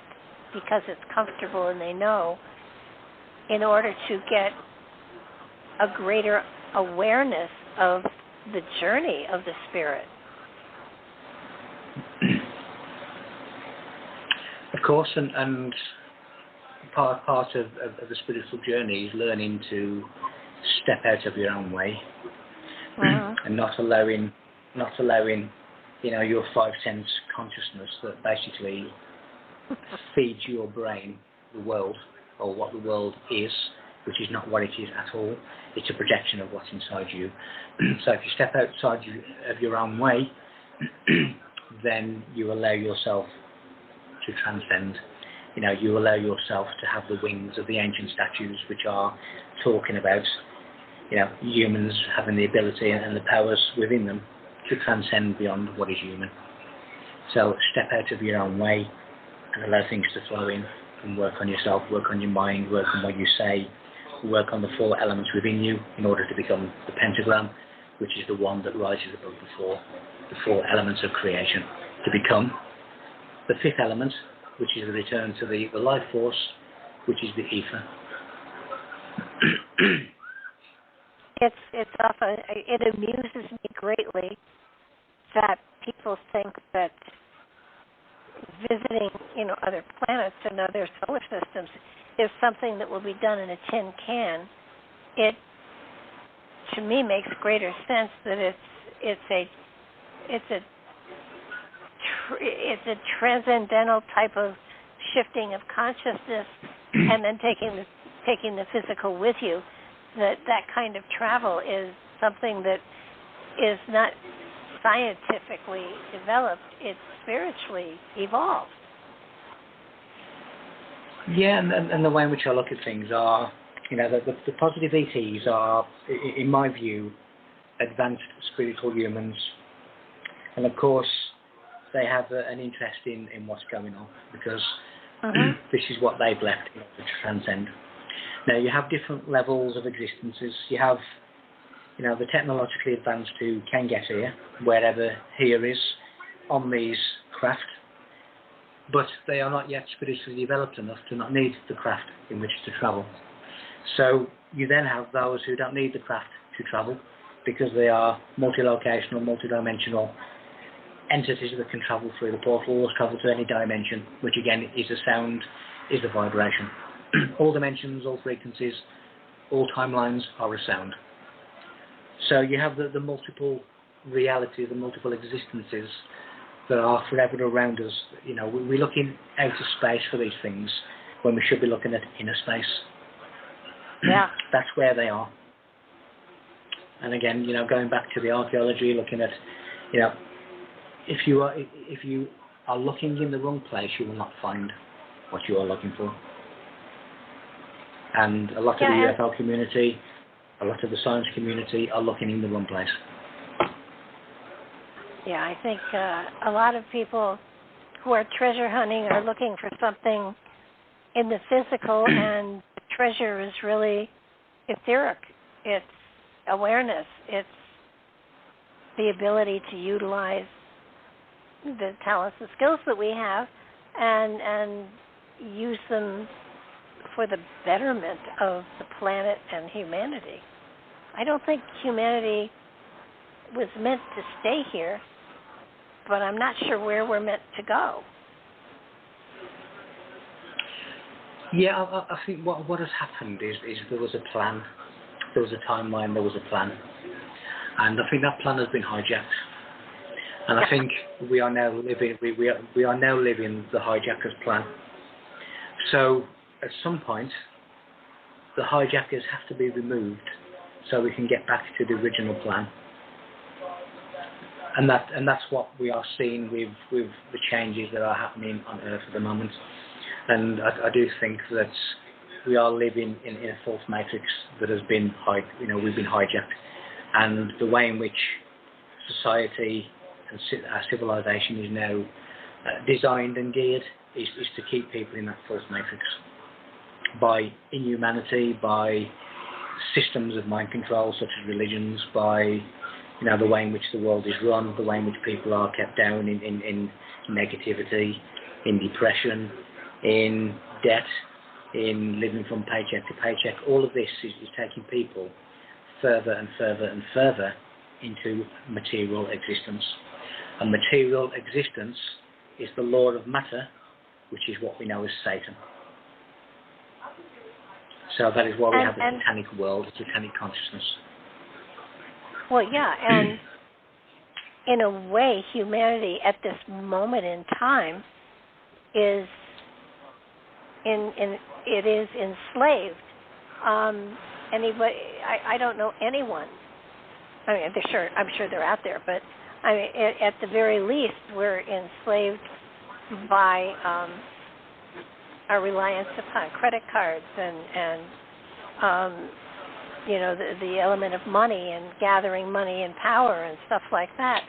because it's comfortable and they know, in order to get a greater awareness of the journey of the spirit. Of course, and part of the spiritual journey is learning to step out of your own way, and not allowing your five sense consciousness that basically feeds your brain the world, or what the world is, which is not what it is at all. It's a projection of what's inside you. So if you step outside of your own way, then you allow yourself to transcend. You allow yourself to have the wings of the ancient statues, which are talking about, humans having the ability and the powers within them to transcend beyond what is human. So step out of your own way and allow things to flow in, and work on yourself, work on your mind, work on what you say, work on the four elements within you in order to become the pentagram, which is the one that rises above the four elements of creation, to become the fifth element, which is the return to the life force, which is the ether. It's often, it amuses me greatly that people think that visiting, other planets and other solar systems is something that will be done in a tin can. It, to me, makes greater sense that it's a transcendental type of shifting of consciousness, and then taking the physical with you. That kind of travel is something that is not scientifically developed, it's spiritually evolved. Yeah, and the way in which I look at things are, the positive ETs are, in my view, advanced spiritual humans. And of course, they have an interest in what's going on, because this is what they've left in order to transcend. Now, you have different levels of existences. You have, the technologically advanced who can get here, wherever here is, on these craft, but they are not yet spiritually developed enough to not need the craft in which to travel. So you then have those who don't need the craft to travel, because they are multi-locational, multi-dimensional entities that can travel through the portals, travel to any dimension, which again is a sound, is a vibration. All dimensions, all frequencies, all timelines are a sound. So you have the multiple realities, the multiple existences that are forever around us. We're looking out of space for these things when we should be looking at inner space. Yeah. That's where they are. And again, going back to the archaeology, looking at, if you are looking in the wrong place, you will not find what you are looking for. And a lot of the UFO community, a lot of the science community are looking in the wrong place. Yeah, I think a lot of people who are treasure hunting are looking for something in the physical, and the treasure is really etheric. It's awareness. It's the ability to utilize the talents and skills that we have and use them for the betterment of the planet and humanity. I don't think humanity was meant to stay here, but I'm not sure where we're meant to go. Yeah, I think what has happened is there was a plan, there was a timeline, there was a plan, and I think that plan has been hijacked. And I think we are now living the hijacker's plan. So at some point, the hijackers have to be removed so we can get back to the original plan. And that's what we are seeing with the changes that are happening on Earth at the moment. And I do think that we are living in a false matrix that has been we've been hijacked. And the way in which society and our civilization is now designed and geared is to keep people in that false matrix by inhumanity, by systems of mind control such as religions, by the way in which the world is run, the way in which people are kept down in negativity, in depression, in debt, in living from paycheck to paycheck. All of this is taking people further and further and further into material existence. And material existence is the law of matter, which is what we know as Satan. So that is why we have the satanic world, satanic consciousness. Well, yeah, and in a way, humanity at this moment in time is enslaved. I don't know anyone. I mean, I'm sure they're out there, but I mean, at the very least, we're enslaved by our reliance upon credit cards and the element of money and gathering money and power and stuff like that.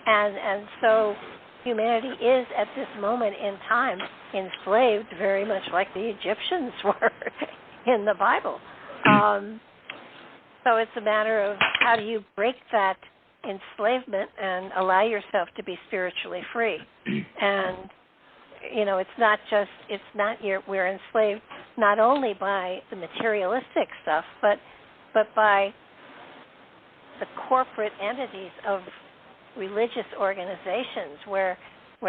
And so humanity is at this moment in time enslaved very much like the Egyptians were in the Bible. So it's a matter of how do you break that enslavement and allow yourself to be spiritually free. And we're enslaved not only by the materialistic stuff, but by the corporate entities of religious organizations where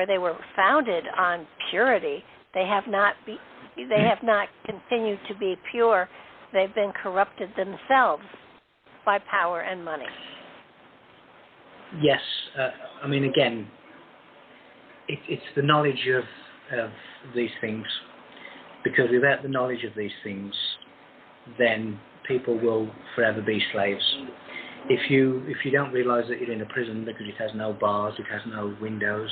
they were founded on purity. They have not continued to be pure. They've been corrupted themselves by power and money. Yes, I mean, again, it's the knowledge of these things, because without the knowledge of these things, then people will forever be slaves. If you don't realise that you're in a prison because it has no bars, it has no windows,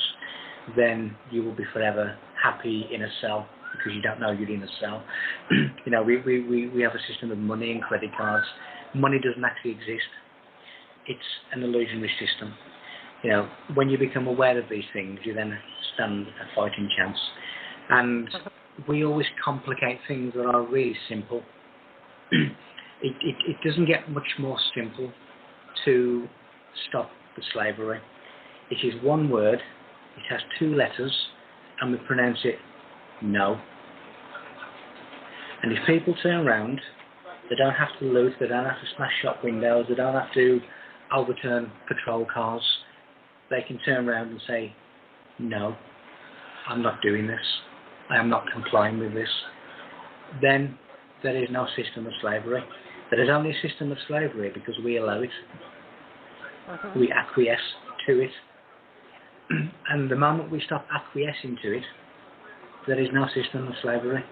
then you will be forever happy in a cell because you don't know you're in a cell. We have a system of money and credit cards. Money doesn't actually exist. It's an illusionary system. When you become aware of these things, you then stand a fighting chance. And we always complicate things that are really simple. It doesn't get much more simple to stop the slavery. It is one word, it has two letters, and we pronounce it no. And if people turn around, they don't have to loot, they don't have to smash shop windows, they don't have to overturn patrol cars. They can turn around and say, no, I'm not doing this. I am not complying with this. Then there is no system of slavery. There is only a system of slavery because we allow it. We acquiesce to it. And the moment we stop acquiescing to it, there is no system of slavery.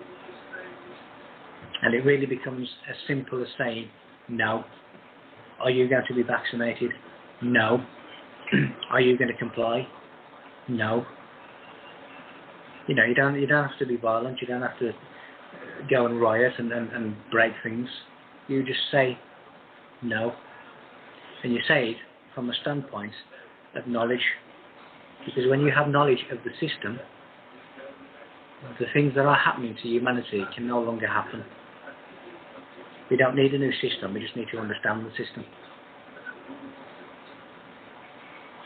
And it really becomes as simple as saying, no. Are you going to be vaccinated? No. Are you going to comply? No. You know, you don't have to be violent. You don't have to go and riot and break things. You just say no, and you say it from a standpoint of knowledge, because when you have knowledge of the system, the things that are happening to humanity can no longer happen. We don't need a new system. We just need to understand the system.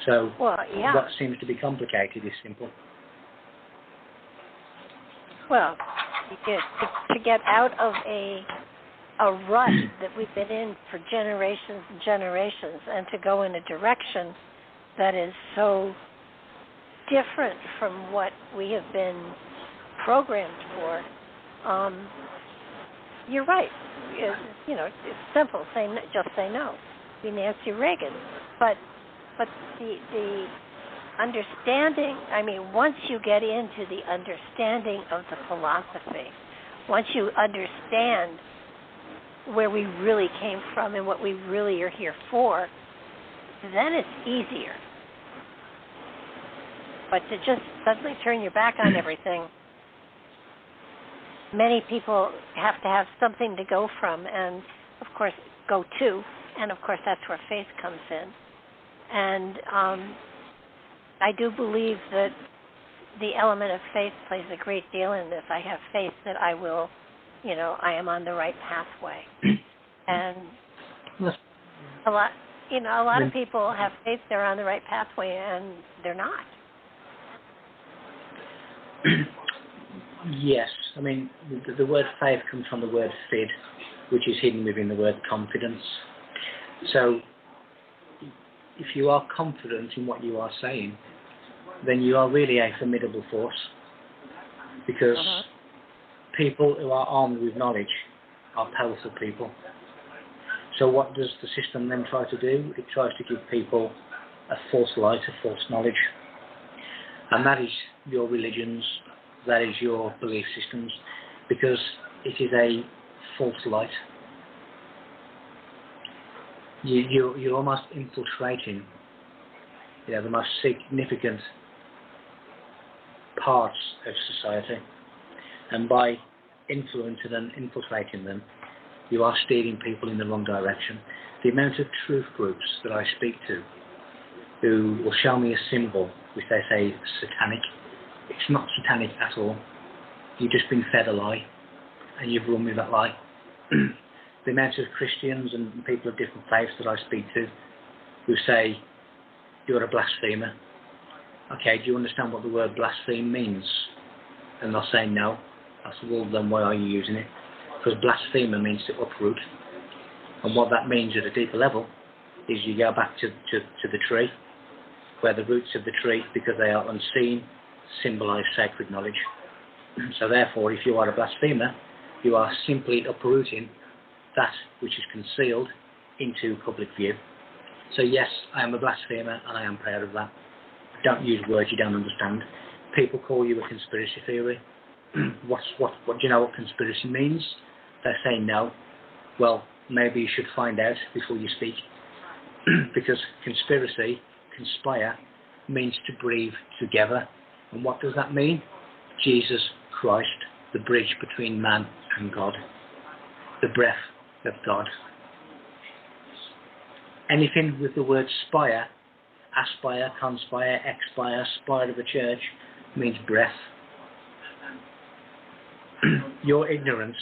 So what seems to be complicated is simple. Well, to get out of a rut that we've been in for generations and generations, and to go in a direction that is so different from what we have been programmed for. You're right. It's simple. Just say no. Be Nancy Reagan. But the understanding, I mean, once you get into the understanding of the philosophy, once you understand where we really came from and what we really are here for, then it's easier. But to just suddenly turn your back on everything, many people have to have something to go from and, of course, go to. And, of course, that's where faith comes in. And I do believe that the element of faith plays a great deal in this. I have faith that I will, I am on the right pathway. And a lot of people have faith they're on the right pathway and they're not. Yes, I mean, the word faith comes from the word fid, which is hidden within the word confidence. So, if you are confident in what you are saying, then you are really a formidable force, because people who are armed with knowledge are powerful people. So what does the system then try to do? It tries to give people a false light, a false knowledge. And that is your religions, that is your belief systems, because it is a false light. You're almost infiltrating, the most significant parts of society, and by influencing and infiltrating them, you are steering people in the wrong direction. The amount of truth groups that I speak to who will show me a symbol which they say satanic, it's not satanic at all. You've just been fed a lie and you've run with that lie. The amount of Christians and people of different faiths that I speak to who say, you're a blasphemer. Okay, do you understand what the word blaspheme means? And they'll say no. I said, well, then why are you using it? Because blasphemer means to uproot. And what that means at a deeper level is you go back to the tree, where the roots of the tree, because they are unseen, symbolize sacred knowledge. So therefore, if you are a blasphemer, you are simply uprooting that which is concealed into public view. So yes, I am a blasphemer and I am proud of that. Don't use words you don't understand. People call you a conspiracy theory. What do you know what conspiracy means? They say no. Well, maybe you should find out before you speak. Because conspiracy, conspire, means to breathe together. And what does that mean? Jesus Christ, the bridge between man and God. The breath of God. Anything with the word spire, aspire, conspire, expire, spire of a church, means breath. Your ignorance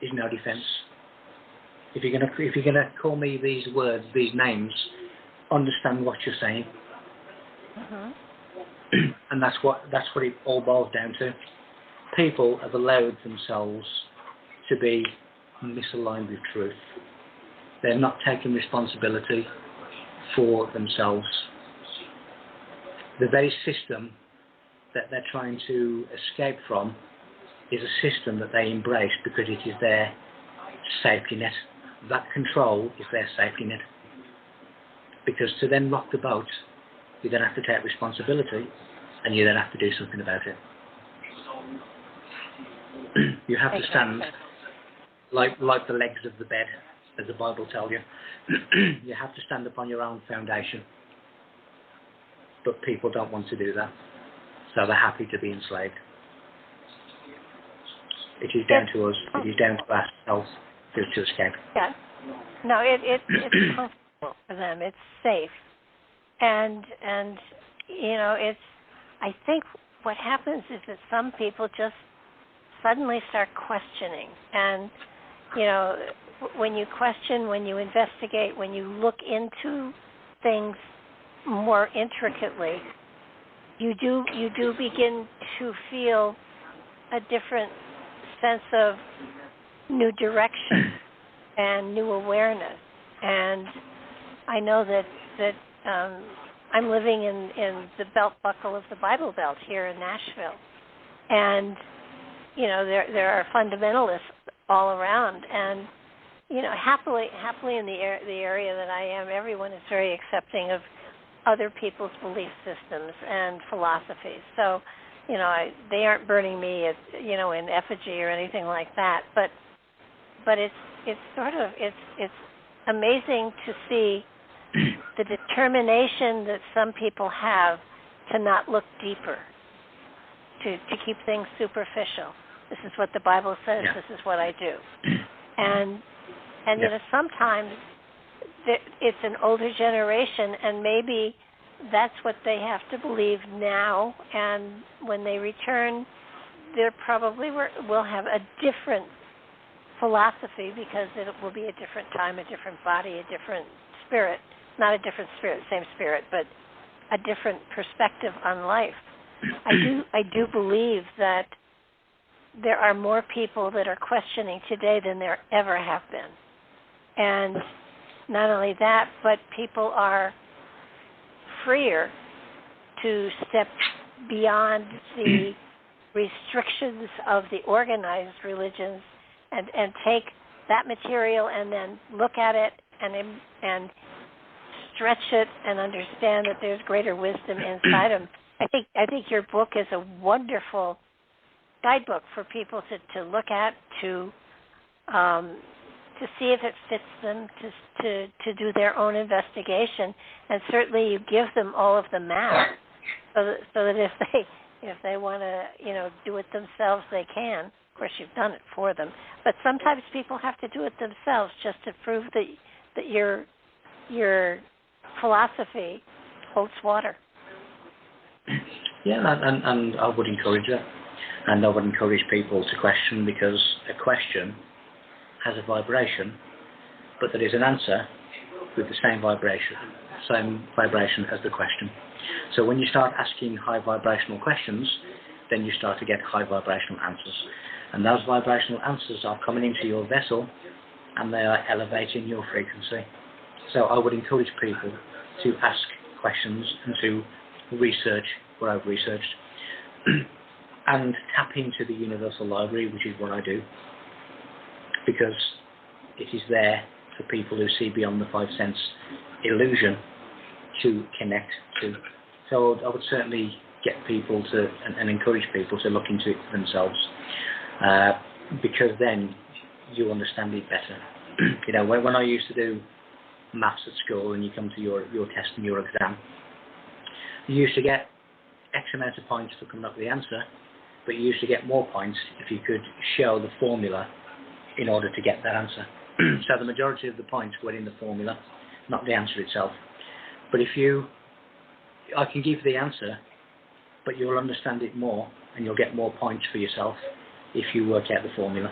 is no defense. If you're gonna call me these words, these names, understand what you're saying. And that's what it all boils down to. People have allowed themselves to be misaligned with truth. They're not taking responsibility for themselves. The very system that they're trying to escape from is a system that they embrace because it is their safety net. That control is their safety net. Because to then rock the boat, you then have to take responsibility and you then have to do something about it. You have to stand like the legs of the bed, as the Bible tells you. You have to stand upon your own foundation. But people don't want to do that. So they're happy to be enslaved. It is down to us. It is down to ourselves to escape. Yeah. No, it's comfortable for them. It's safe, and it's. I think what happens is that some people just suddenly start questioning, and when you question, when you investigate, when you look into things more intricately, you do begin to feel a different sense of new direction and new awareness. And I know that I'm living in the belt buckle of the Bible Belt here in Nashville, and there are fundamentalists all around, and happily in the area that I am, everyone is very accepting of other people's belief systems and philosophies. So, they aren't burning me, in effigy or anything like that. But it's amazing to see the determination that some people have to not look deeper, to keep things superficial. This is what the Bible says. Yeah. This is what I do, and sometimes it's an older generation, and maybe that's what they have to believe now, and when they return, they probably will have a different philosophy, because it will be a different time, a different body, a different spirit. Not a different spirit, same spirit, but a different perspective on life. I do believe that there are more people that are questioning today than there ever have been. And not only that, but people are freer to step beyond the restrictions of the organized religions and take that material and then look at it and stretch it and understand that there's greater wisdom inside them. I think your book is a wonderful guidebook for people to look at, to see if it fits them, to do their own investigation, and certainly you give them all of the math, so that if they want to do it themselves, they can. Of course, you've done it for them, but sometimes people have to do it themselves just to prove that your philosophy holds water. Yeah, and I would encourage that. And I would encourage people to question, because a question has a vibration, but there is an answer with the same vibration as the question. So when you start asking high vibrational questions, then you start to get high vibrational answers. And those vibrational answers are coming into your vessel, and they are elevating your frequency. So I would encourage people to ask questions and to research what I've researched and tap into the Universal Library, which is what I do, because it is there for people who see beyond the 5 sense illusion to connect to. So I would certainly get people to and encourage people to look into it for themselves, because then you understand it better. When I used to do maths at school, and you come to your test and your exam, you used to get X amount of points for coming up with the answer, but you used to get more points if you could show the formula in order to get that answer. So the majority of the points were in the formula, not the answer itself. But I can give the answer, but you'll understand it more, and you'll get more points for yourself if you work out the formula,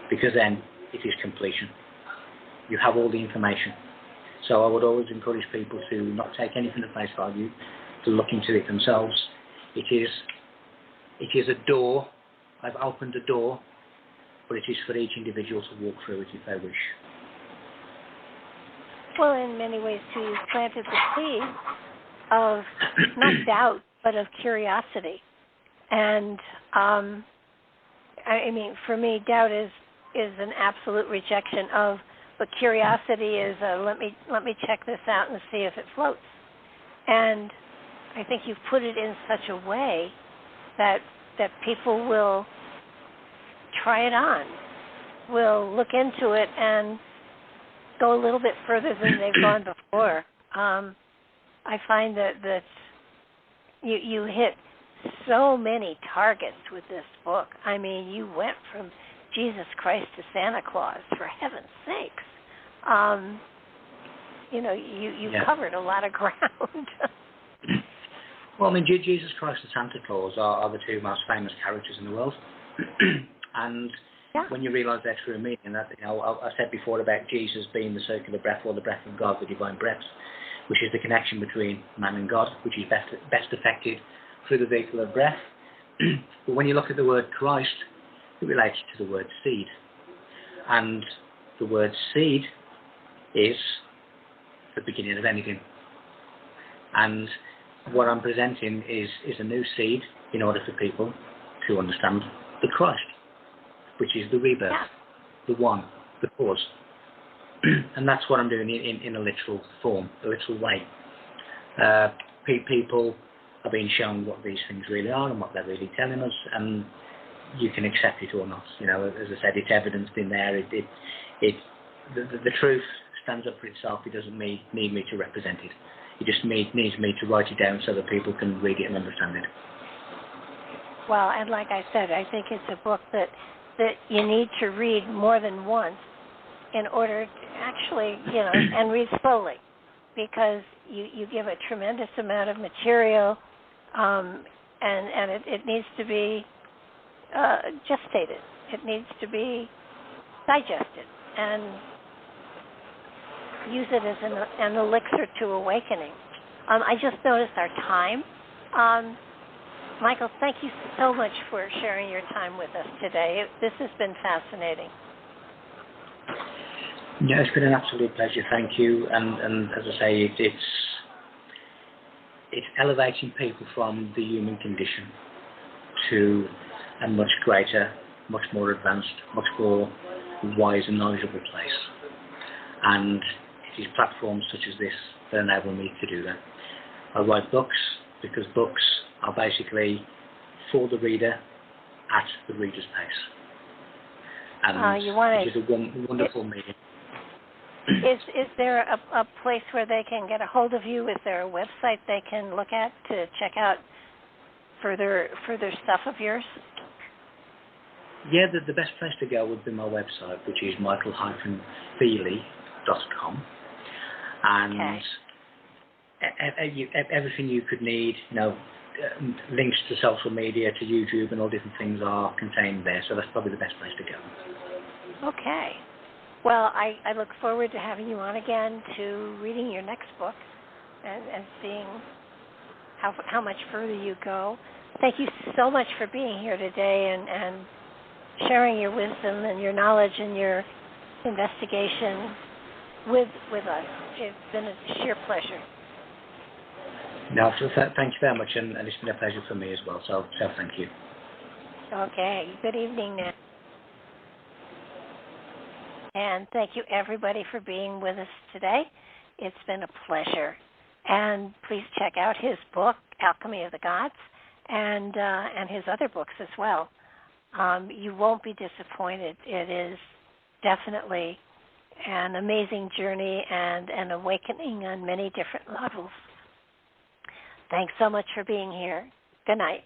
because then it is completion. You have all the information. So I would always encourage people to not take anything at face value, to look into it themselves. It is a door. I've opened a door, but it is for each individual to walk through it if they wish. Well, in many ways, too, you've planted the seed of not doubt, but of curiosity. And I mean, for me, doubt is an absolute rejection of. But curiosity is let me check this out and see if it floats. And I think you've put it in such a way that people will try it on, will look into it and go a little bit further than they've gone before. I find that you hit so many targets with this book. I mean, you went from Jesus Christ to Santa Claus, for heaven's sakes. You covered a lot of ground. Well, I mean, Jesus Christ and Santa Claus are the two most famous characters in the world. And when you realise their true meaning, that, I said before about Jesus being the circular breath, or the breath of God, the divine breath, which is the connection between man and God, which is best affected through the vehicle of breath. But when you look at the word Christ, it relates to the word seed. And the word seed is the beginning of anything. And what I'm presenting is a new seed in order for people to understand the Christ, which is the rebirth, the one, the cause. And that's what I'm doing in a literal form, a literal way. People are being shown what these things really are and what they're really telling us, and you can accept it or not. As I said, it's evidenced in there. The truth stands up for itself. It doesn't need me to represent it. It just needs me to write it down so that people can read it and understand it. Well, and like I said, I think it's a book that you need to read more than once in order to actually, and read slowly, because you give a tremendous amount of material, and it needs to be gestated. It needs to be digested and use it as an elixir to awakening. I just noticed our time. Michael, thank you so much for sharing your time with us today. This has been fascinating. Yeah, it's been an absolute pleasure. Thank you. And as I say, it's elevating people from the human condition to a much greater, much more advanced, much more wise and knowledgeable place. And it is platforms such as this that enable me to do that. I write books because books are basically for the reader at the reader's pace. And it is a wonderful medium. Is there a place where they can get a hold of you? Is there a website they can look at to check out further stuff of yours? Yeah, the best place to go would be my website, which is michael-feeley.com. And everything you could need, links to social media, to YouTube, and all different things are contained there. So that's probably the best place to go. Okay. Well, I look forward to having you on again, to reading your next book and seeing how much further you go. Thank you so much for being here today and sharing your wisdom and your knowledge and your investigation with us. It's been a sheer pleasure. No, so thank you very much, and it's been a pleasure for me as well, so thank you. Okay, good evening now. And thank you, everybody, for being with us today. It's been a pleasure. And please check out his book, Alchemy of the Gods, and his other books as well. You won't be disappointed. It is definitely an amazing journey and an awakening on many different levels. Thanks so much for being here. Good night.